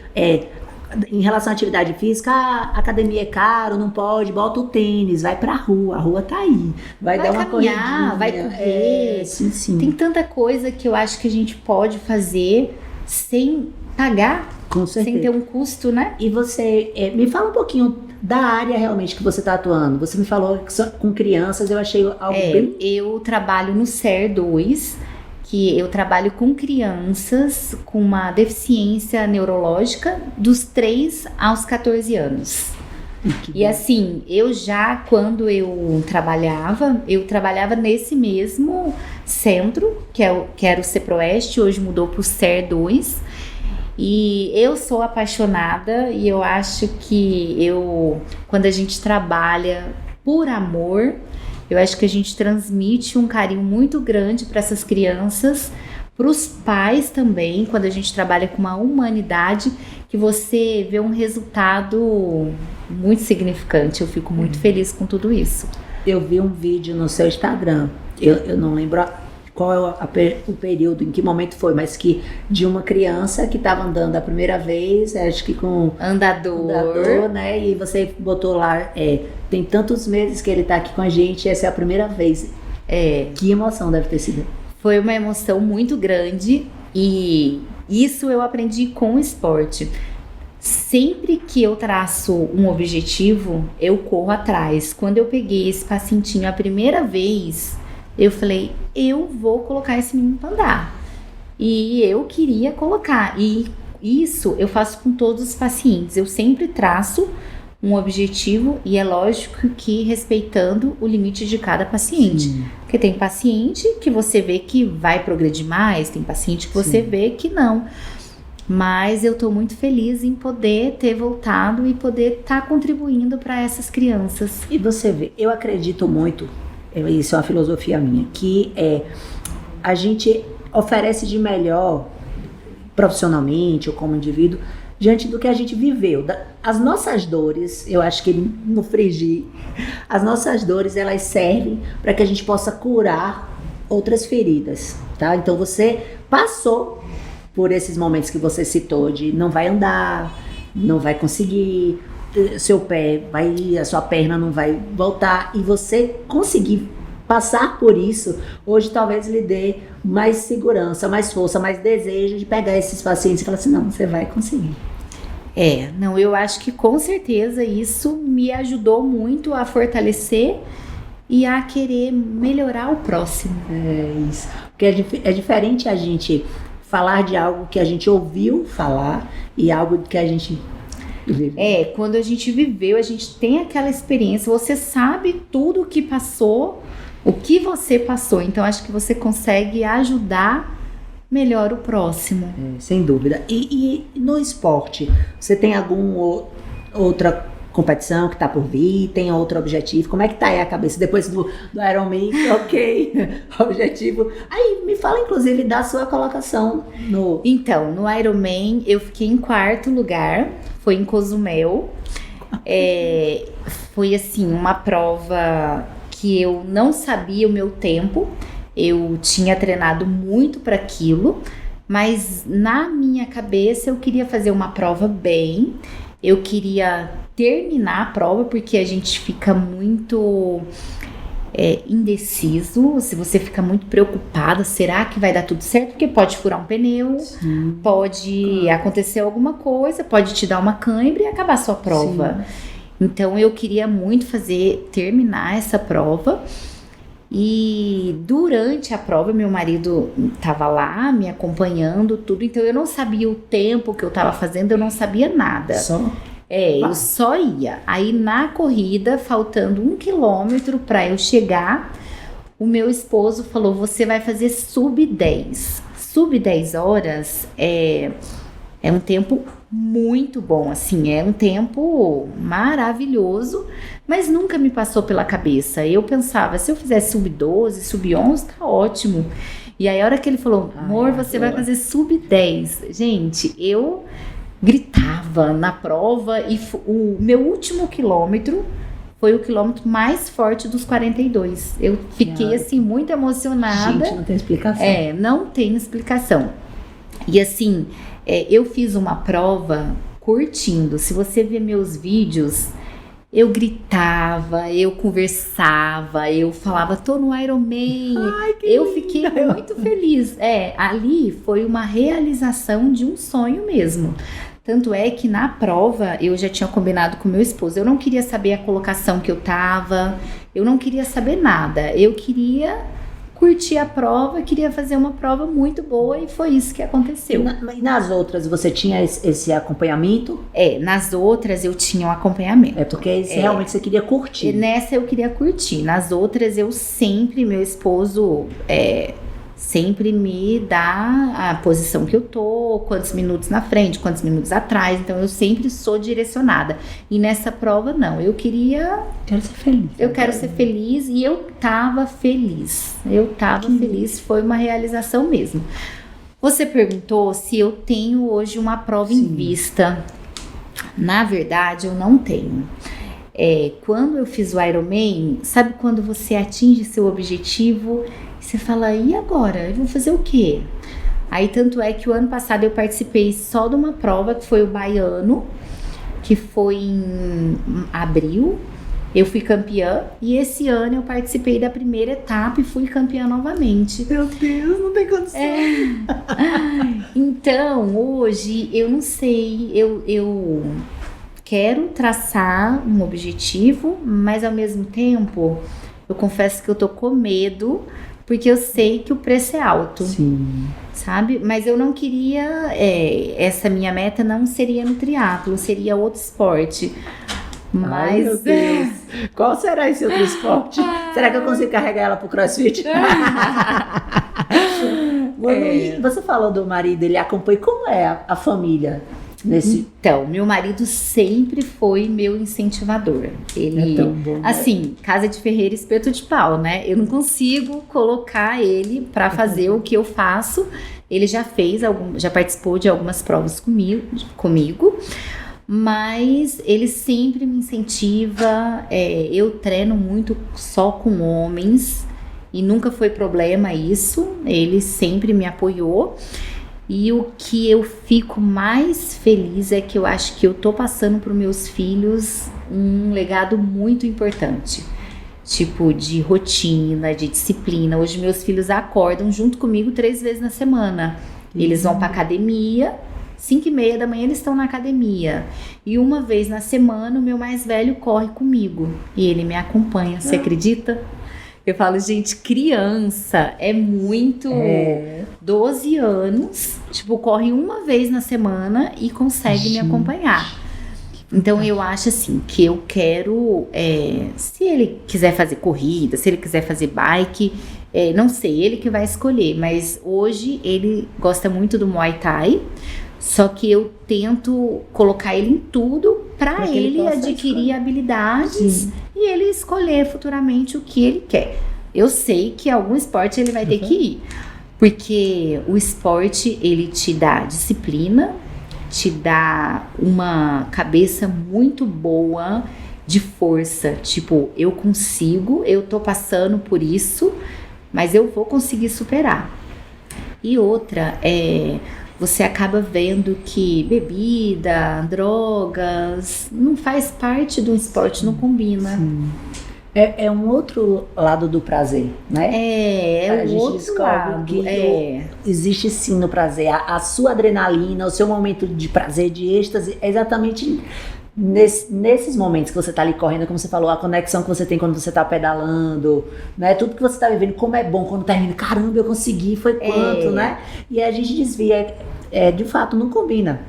Em relação à atividade física, a academia é caro, não pode, bota o tênis, vai pra rua, a rua tá aí, vai dar uma corridinha, vai correr. Sim. Tem tanta coisa que eu acho que a gente pode fazer sem pagar, com certeza, sem ter um custo, né? E você, me fala um pouquinho da área realmente que você está atuando. Você me falou que com crianças, eu achei algo bem... Eu trabalho no SER2, que eu trabalho com crianças com uma deficiência neurológica dos 3 aos 14 anos. E assim, quando eu trabalhava nesse mesmo centro, que era o CEPROESTE, hoje mudou para o SER2, e eu sou apaixonada e eu acho que quando a gente trabalha por amor, eu acho que a gente transmite um carinho muito grande para essas crianças, para os pais também, quando a gente trabalha com uma humanidade, que você vê um resultado muito significante. Eu fico muito feliz com tudo isso. Eu vi um vídeo no seu Instagram, eu não lembro qual é o período, em que momento foi, mas que de uma criança que estava andando a primeira vez, acho que com andador, né? E você botou lá, tem tantos meses que ele está aqui com a gente, essa é a primeira vez. Que emoção deve ter sido? Foi uma emoção muito grande e isso eu aprendi com o esporte. Sempre que eu traço um objetivo, eu corro atrás. Quando eu peguei esse pacientinho a primeira vez, eu falei, eu vou colocar esse menino para andar. E eu queria colocar. E isso eu faço com todos os pacientes. Eu sempre traço um objetivo e é lógico que respeitando o limite de cada paciente. Sim. Porque tem paciente que você vê que vai progredir mais, tem paciente que você vê que não. Mas eu tô muito feliz em poder ter voltado e poder estar contribuindo para essas crianças. E você vê, eu acredito muito, isso é uma filosofia minha, que a gente oferece de melhor profissionalmente ou como indivíduo diante do que a gente viveu. As nossas dores, eu acho que no frigir, as nossas dores, elas servem para que a gente possa curar outras feridas, tá? Então você passou por esses momentos que você citou de não vai andar, não vai conseguir, seu pé vai ir, a sua perna não vai voltar, e você conseguir passar por isso, hoje talvez lhe dê mais segurança, mais força, mais desejo de pegar esses pacientes e falar assim, não, você vai conseguir. Eu acho que com certeza isso me ajudou muito a fortalecer e a querer melhorar o próximo. É isso, porque é diferente a gente falar de algo que a gente ouviu falar e algo que a gente viveu. Quando a gente viveu, a gente tem aquela experiência, você sabe tudo o que passou, o que você passou, então acho que você consegue ajudar melhor o próximo. Sem dúvida. E no esporte, você tem alguma outra competição que tá por vir? Tem outro objetivo? Como é que tá aí a cabeça depois do Ironman? Ok, objetivo. Aí, me fala inclusive da sua colocação no... Então, no Ironman eu fiquei em 4º lugar, foi em Cozumel. Foi assim, uma prova que eu não sabia o meu tempo, eu tinha treinado muito para aquilo, mas na minha cabeça eu queria fazer uma prova bem, eu queria terminar a prova, porque a gente fica muito indeciso, se você fica muito preocupada, será que vai dar tudo certo? Porque pode furar um pneu, pode acontecer alguma coisa, pode te dar uma cãibra e acabar a sua prova. Sim. Então eu queria muito terminar essa prova. E durante a prova, meu marido estava lá me acompanhando, tudo. Então eu não sabia o tempo que eu estava fazendo, eu não sabia nada. Eu só ia. Aí na corrida, faltando 1 quilômetro para eu chegar, o meu esposo falou: você vai fazer sub 10. Sub 10 horas é um tempo muito bom, assim, é um tempo maravilhoso, mas nunca me passou pela cabeça. Eu pensava, se eu fizesse sub 12, sub 11, tá ótimo. E aí a hora que ele falou, amor, você vai fazer sub 10. Gente, eu gritava na prova e o meu último quilômetro foi o quilômetro mais forte dos 42. Eu fiquei assim muito emocionada. Gente, não tem explicação. Não tem explicação. E assim, eu fiz uma prova curtindo. Se você ver meus vídeos, eu gritava, eu conversava, eu falava, tô no Ironman. Eu fiquei muito feliz. Ali foi uma realização de um sonho mesmo. Tanto é que na prova eu já tinha combinado com meu esposo. Eu não queria saber a colocação que eu tava, eu não queria saber nada. Eu queria curtir a prova, queria fazer uma prova muito boa e foi isso que aconteceu. E nas outras você tinha esse acompanhamento? Nas outras eu tinha um acompanhamento. Porque realmente você queria curtir. Nessa eu queria curtir. Nas outras eu sempre, meu esposo sempre me dá a posição que eu tô, quantos minutos na frente, quantos minutos atrás, então eu sempre sou direcionada. E nessa prova não, eu quero ser feliz. Eu quero ser feliz e eu tava feliz. Feliz, foi uma realização mesmo. Você perguntou se eu tenho hoje uma prova em vista. Na verdade, eu não tenho. Quando eu fiz o Ironman, sabe quando você atinge seu objetivo, você fala, e agora? Eu vou fazer o quê? Aí tanto é que o ano passado eu participei só de uma prova, que foi o Baiano, que foi em abril. Eu fui campeã e esse ano eu participei da primeira etapa e fui campeã novamente. Meu Deus, não tem condição. Então, hoje, eu não sei, eu quero traçar um objetivo, mas ao mesmo tempo, eu confesso que eu tô com medo, porque eu sei que o preço é alto. Sim. Sabe? Mas eu não queria, essa minha meta não seria no triatlo, seria outro esporte. Mas... Ai, meu Deus. Qual será esse outro esporte? Será que eu consigo carregar ela pro CrossFit? Você falou do marido, ele acompanha. Como é a família? Então, meu marido sempre foi meu incentivador. Ele, tão bom, né? Assim, casa de ferreiro, espeto de pau, né? Eu não consigo colocar ele para fazer o que eu faço. Ele já participou de algumas provas comigo, mas ele sempre me incentiva. Eu treino muito só com homens e nunca foi problema isso. Ele sempre me apoiou. E o que eu fico mais feliz é que eu acho que eu tô passando para os meus filhos um legado muito importante. Tipo, de rotina, de disciplina. Hoje meus filhos acordam junto comigo 3 vezes na semana. Eles vão para academia, 5h30 da manhã eles estão na academia. E uma vez na semana o meu mais velho corre comigo. E ele me acompanha, você acredita? Eu falo, gente, criança é muito... 12 anos, tipo, corre uma vez na semana e consegue me acompanhar. Então, eu acho assim, que eu quero... se ele quiser fazer corrida, se ele quiser fazer bike, não sei, ele que vai escolher. Mas hoje ele gosta muito do Muay Thai, só que eu tento colocar ele em tudo para ele adquirir habilidades e ele escolher futuramente o que ele quer. Eu sei que algum esporte ele vai ter que ir, porque o esporte ele te dá disciplina, te dá uma cabeça muito boa de força, tipo, eu consigo, eu tô passando por isso, mas eu vou conseguir superar. E outra, você acaba vendo que bebida, drogas, não faz parte do esporte, não combina. Sim. É um outro lado do prazer, né? É o outro lado. Que existe sim no prazer. A sua adrenalina, o seu momento de prazer, de êxtase, é exatamente nesses momentos que você tá ali correndo, como você falou, a conexão que você tem quando você tá pedalando, né? Tudo que você tá vivendo, como é bom quando termina. Caramba, eu consegui, foi quanto, né? E a gente desvia. De fato, não combina.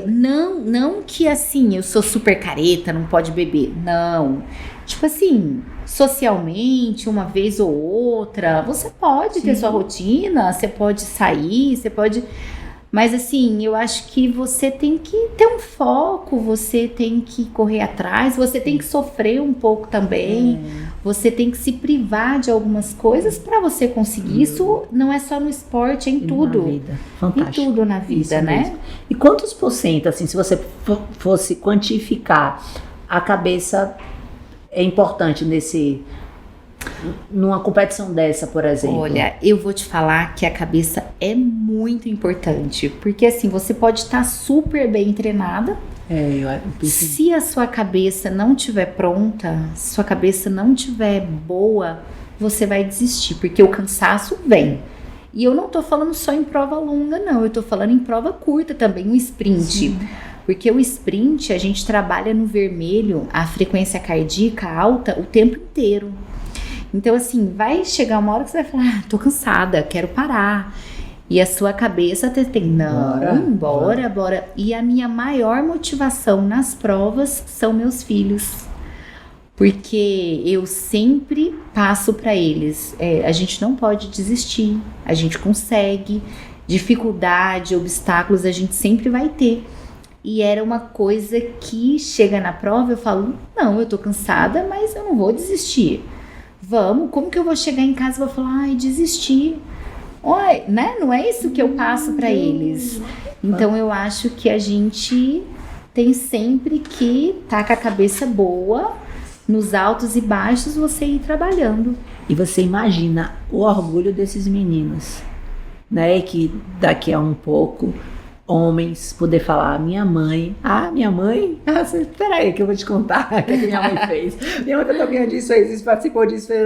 Não que assim, eu sou super careta, não pode beber. Não. Tipo assim, socialmente, uma vez ou outra, você pode ter sua rotina, você pode sair, você pode... Mas assim, eu acho que você tem que ter um foco, você tem que correr atrás, você tem que sofrer um pouco também, você tem que se privar de algumas coisas para você conseguir. Isso não é só no esporte, é em tudo. Na vida. Fantástico. Em tudo na vida, isso né? Mesmo. E quantos por cento, assim, se você fosse quantificar, a cabeça é importante numa competição dessa, por exemplo? Olha, eu vou te falar que a cabeça é muito importante, porque assim, você pode estar super bem treinada, se a sua cabeça não estiver pronta, se sua cabeça não estiver boa, você vai desistir, porque o cansaço vem. E eu não tô falando só em prova longa, não, eu tô falando em prova curta também, um sprint. Sim. Porque o sprint, a gente trabalha no vermelho, a frequência cardíaca alta o tempo inteiro. Então, assim, vai chegar uma hora que você vai falar, tô cansada, quero parar. E a sua cabeça tem, não, bora. E a minha maior motivação nas provas são meus filhos. Porque eu sempre passo para eles, a gente não pode desistir, a gente consegue, dificuldade, obstáculos a gente sempre vai ter. E era uma coisa que chega na prova, eu falo, não, eu tô cansada, mas eu não vou desistir. Vamos, como que eu vou chegar em casa e vou falar, ai, desisti? Oi, né? Não é isso que eu passo para eles. Então eu acho que a gente tem sempre que estar com a cabeça boa, nos altos e baixos, você ir trabalhando. E você imagina o orgulho desses meninos, né? Que daqui a um pouco, homens, poder falar, minha mãe, espera aí que eu vou te contar o que minha mãe fez. Minha mãe tá ganhando disso, fez isso, participou disso, fez...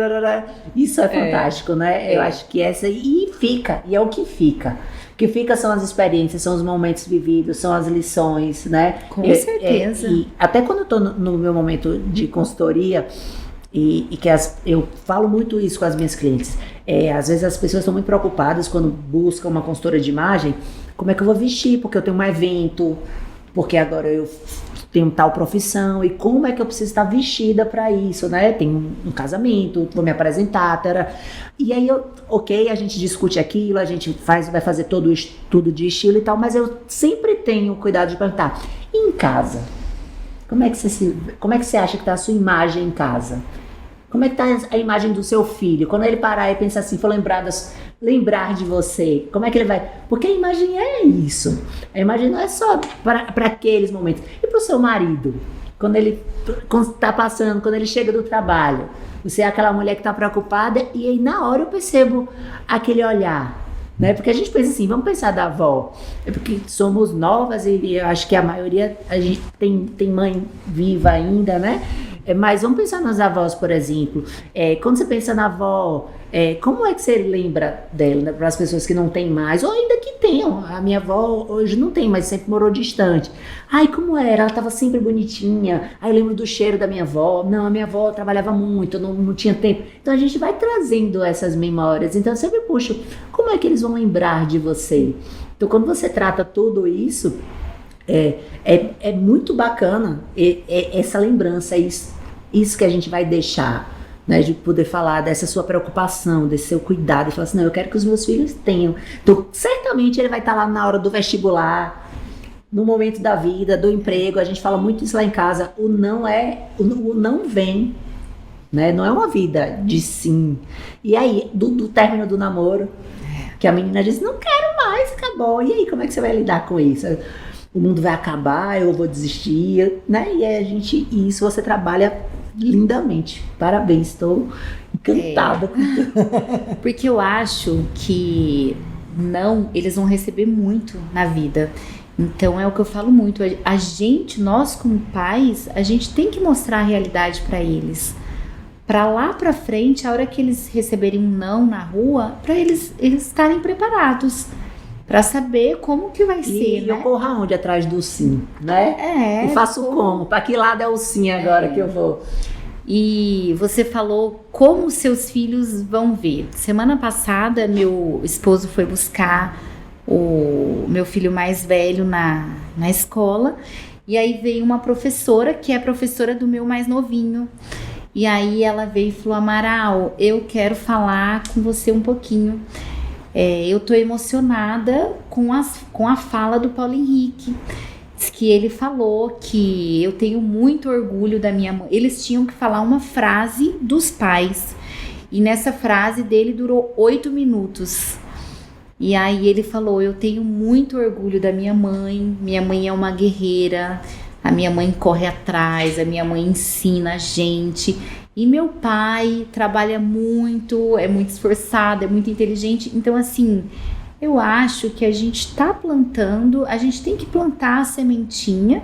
Isso é fantástico, né? Eu acho que essa... E fica, e é o que fica. O que fica são as experiências, são os momentos vividos, são as lições, né? Com certeza. E até quando eu tô no meu momento de consultoria, e que eu falo muito isso com as minhas clientes, às vezes as pessoas estão muito preocupadas quando buscam uma consultora de imagem, como é que eu vou vestir, porque eu tenho um evento, porque agora eu tenho tal profissão, e como é que eu preciso estar vestida para isso, né? Tenho um casamento, vou me apresentar, e aí a gente discute aquilo, a gente vai fazer todo o estudo de estilo e tal, mas eu sempre tenho cuidado de perguntar, e em casa? Como é que você acha que está a sua imagem em casa? Como é que está a imagem do seu filho? Quando ele parar e pensar assim, for lembrar de você, como é que ele vai? Porque a imagem é isso. A imagem não é só para aqueles momentos. E para o seu marido? Quando ele está passando, quando ele chega do trabalho, você é aquela mulher que está preocupada e aí na hora eu percebo aquele olhar. Né? Porque a gente pensa assim, vamos pensar da avó, porque somos novas e eu acho que a maioria, a gente tem mãe viva ainda, né? Mas vamos pensar nas avós, por exemplo. Quando você pensa na avó, como é que você lembra dela, né? Para as pessoas que não têm mais, ou ainda que tenham. A minha avó hoje não tem, mas sempre morou distante. Ai, como era? Ela estava sempre bonitinha. Ai, eu lembro do cheiro da minha avó. Não, a minha avó trabalhava muito, não tinha tempo. Então a gente vai trazendo essas memórias. Então eu sempre puxo, como é que eles vão lembrar de você? Então quando você trata tudo isso, é muito bacana essa lembrança, isso que a gente vai deixar, né, de poder falar dessa sua preocupação, desse seu cuidado, e falar assim, não, eu quero que os meus filhos tenham. Então, certamente ele vai estar lá na hora do vestibular, no momento da vida, do emprego, a gente fala muito isso lá em casa, o não vem, né? Não é uma vida de sim. E aí, do término do namoro, que a menina diz, não quero mais, acabou. E aí, como é que você vai lidar com isso? O mundo vai acabar, eu vou desistir, né? E aí e isso você trabalha lindamente. Parabéns, estou encantada. Porque eu acho que eles vão receber muito na vida. Então é o que eu falo muito, nós como pais, a gente tem que mostrar a realidade para eles. Para lá para frente, a hora que eles receberem um não na rua, para eles estarem preparados. Para saber como que vai ser, né? E eu corro aonde? Atrás do sim, né? E faço como? Para que lado é o sim agora que eu vou? E você falou como seus filhos vão ver. Semana passada, meu esposo foi buscar o meu filho mais velho na escola. E aí veio uma professora, que é professora do meu mais novinho. E aí ela veio e falou, Amaral, eu quero falar com você um pouquinho. Eu tô emocionada com a fala do Paulo Henrique. Que ele falou que eu tenho muito orgulho da minha mãe. Eles tinham que falar uma frase dos pais. E nessa frase dele durou 8 minutos. E aí ele falou, eu tenho muito orgulho da minha mãe. Minha mãe é uma guerreira. A minha mãe corre atrás. A minha mãe ensina a gente. E meu pai trabalha muito, é muito esforçado, é muito inteligente. Então assim, eu acho que a gente está plantando, a gente tem que plantar a sementinha.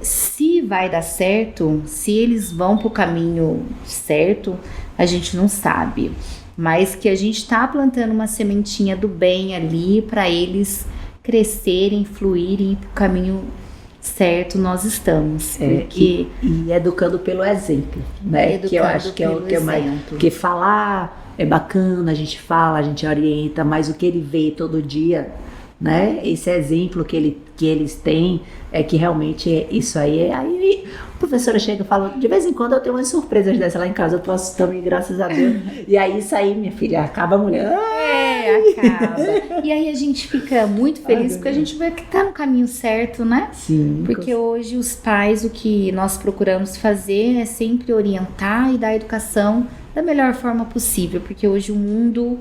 Se vai dar certo, se eles vão para o caminho certo, a gente não sabe. Mas que a gente está plantando uma sementinha do bem ali para eles crescerem, fluírem para o caminho certo, nós estamos. E educando pelo exemplo, né? Educando que eu acho que é o que é mais. Porque falar é bacana, a gente fala, a gente orienta, mas o que ele vê todo dia, né? Esse exemplo que eles têm é que realmente isso aí. Aí a professora chega e fala, de vez em quando eu tenho umas surpresas dessa lá em casa, eu posso também, graças a Deus. E aí isso aí, minha filha, acaba a mulher. Acaba. E aí a gente fica muito feliz porque a gente vê que tá no caminho certo, né? Sim. Porque hoje os pais, o que nós procuramos fazer é sempre orientar e dar educação da melhor forma possível, porque hoje o mundo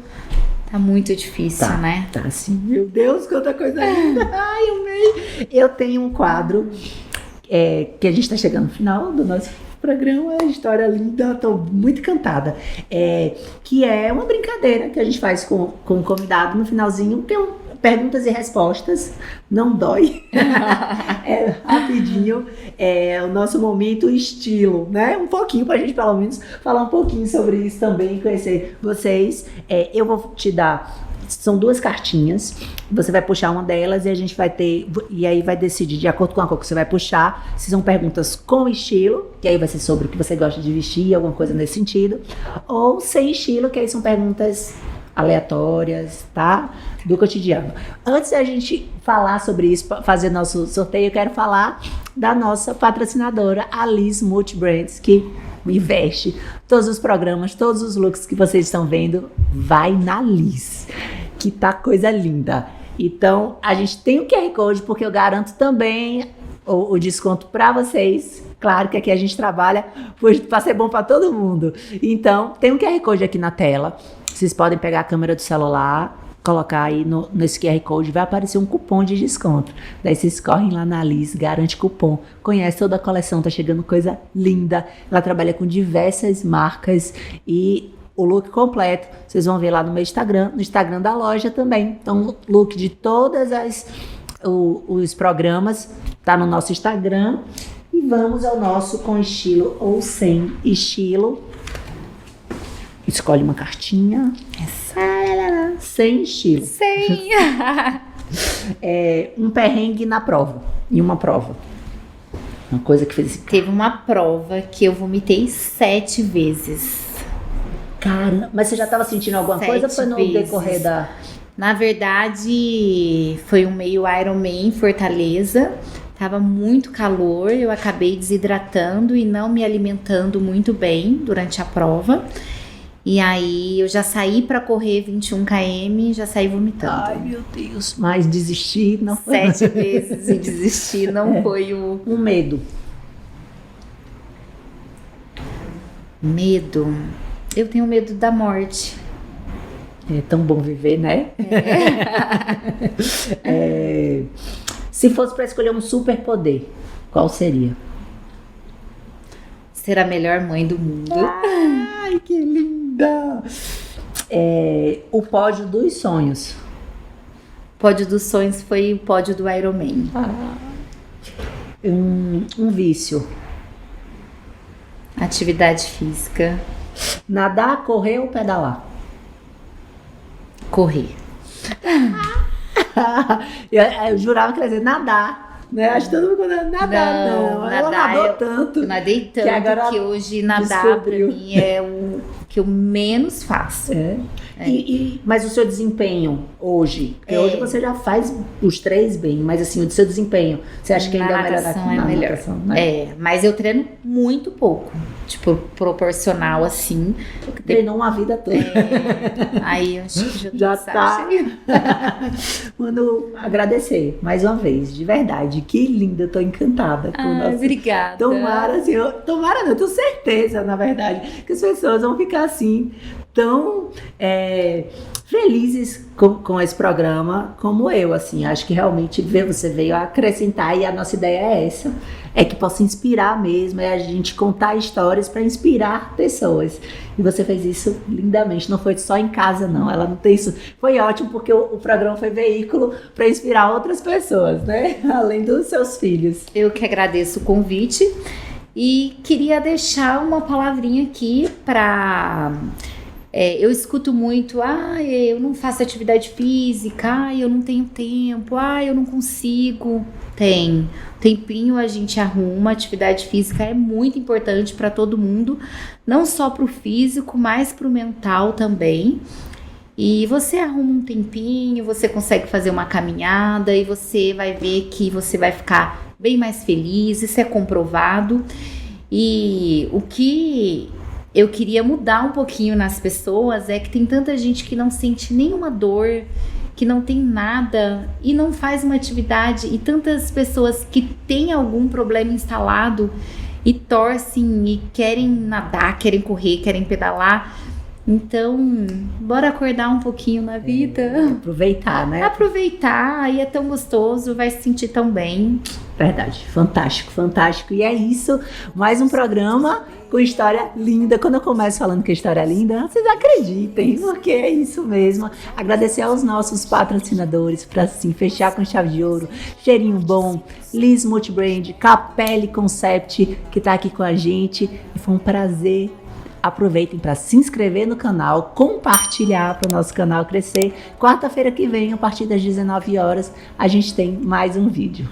tá muito difícil, né? Tá sim. Meu Deus, quanta coisa linda. Ai, amei. Eu tenho um quadro que a gente tá chegando no final do nosso programa, história linda, tô muito encantada. Que é uma brincadeira que a gente faz com o convidado no finalzinho, tem perguntas e respostas, não dói. Rapidinho, o nosso momento estilo, né? Um pouquinho pra gente, pelo menos, falar um pouquinho sobre isso também, conhecer vocês. Eu vou te dar, são 2 cartinhas, você vai puxar uma delas e a gente vai ter, e aí vai decidir de acordo com a cor que você vai puxar, se são perguntas com estilo, que aí vai ser sobre o que você gosta de vestir, alguma coisa nesse sentido, ou sem estilo, que aí são perguntas aleatórias, tá? Do cotidiano. Antes da gente falar sobre isso, fazer nosso sorteio, eu quero falar da nossa patrocinadora, a Liz Multibrands, que investe todos os programas, todos os looks que vocês estão vendo, vai na Liz, que tá coisa linda. Então, a gente tem o QR Code, porque eu garanto também o desconto para vocês. Claro que aqui a gente trabalha para ser bom para todo mundo. Então, tem um QR Code aqui na tela. Vocês podem pegar a câmera do celular, colocar aí nesse QR Code, vai aparecer um cupom de desconto. Daí vocês correm lá na Liz, garante cupom, conhece toda a coleção, tá chegando coisa linda. Ela trabalha com diversas marcas e o look completo vocês vão ver lá no meu Instagram, no Instagram da loja também. Então, look de todas os programas tá no nosso Instagram. E vamos ao nosso com estilo ou sem estilo. Escolhe uma cartinha. Sem estilo. Sem. Um perrengue na prova. Em uma prova. Uma coisa que fez... Teve uma prova que eu vomitei 7 vezes. Cara, mas você já estava sentindo alguma coisa ou foi no decorrer da... Na verdade, foi um meio Ironman em Fortaleza. Tava muito calor, eu acabei desidratando e não me alimentando muito bem durante a prova. E aí eu já saí pra correr 21 km, já saí vomitando. Ai, meu Deus. Mas desistir não foi. 7 vezes e desistir não foi o Um medo. medo. Eu tenho medo da morte. É tão bom viver, né? Se fosse para escolher um superpoder, qual seria? Ser a melhor mãe do mundo. Ai, que linda! O pódio dos sonhos. Pódio dos sonhos foi o pódio do Ironman. Um vício. Atividade física. Nadar, correr ou pedalar? Correr. eu jurava que ia dizer nadar. Né? Acho que todo mundo quando nadar, não. Ela nadou tanto. Eu nadei tanto agora que hoje nadar descobriu. pra mim é o que eu menos faço. Mas o seu desempenho hoje, porque hoje você já faz os 3 bem, mas assim, o seu desempenho, você acha que ainda é melhor natação é melhor. Natação, né? Mas eu treino muito pouco, tipo, proporcional assim. Treinou uma vida toda. Aí eu acho que Já tá. Mano, agradecer mais uma vez, de verdade. Que linda, eu tô encantada com o nosso. Obrigada. Tomara, assim, tomara não, eu tenho certeza, na verdade, que as pessoas vão ficar assim, tão felizes com esse programa como eu, assim. Acho que realmente você veio acrescentar e a nossa ideia é essa, é que possa inspirar mesmo, é a gente contar histórias para inspirar pessoas. E você fez isso lindamente, não foi só em casa não, ela não tem isso. Foi ótimo porque o programa foi veículo para inspirar outras pessoas, né? Além dos seus filhos. Eu que agradeço o convite e queria deixar uma palavrinha aqui para... eu escuto muito, eu não faço atividade física, eu não tenho tempo, eu não consigo. Tempinho a gente arruma, atividade física é muito importante para todo mundo, não só para o físico, mas para o mental também. E você arruma um tempinho, você consegue fazer uma caminhada e você vai ver que você vai ficar bem mais feliz, isso é comprovado. E o que eu queria mudar um pouquinho nas pessoas é que tem tanta gente que não sente nenhuma dor, que não tem nada e não faz uma atividade, e tantas pessoas que têm algum problema instalado e torcem e querem nadar, querem correr, querem pedalar. Então, bora acordar um pouquinho na vida. Aproveitar, né? Aproveitar, e é tão gostoso, vai se sentir tão bem. Verdade, fantástico, fantástico. E é isso, mais um programa com história linda. Quando eu começo falando que a história é linda, vocês acreditem, porque é isso mesmo. Agradecer aos nossos patrocinadores para assim fechar com chave de ouro. Cheirinho Bom, Liz Multibrand, Capelli Concept, que tá aqui com a gente. E foi um prazer. Aproveitem para se inscrever no canal, compartilhar para o nosso canal crescer. Quarta-feira que vem, a partir das 19 horas, a gente tem mais um vídeo.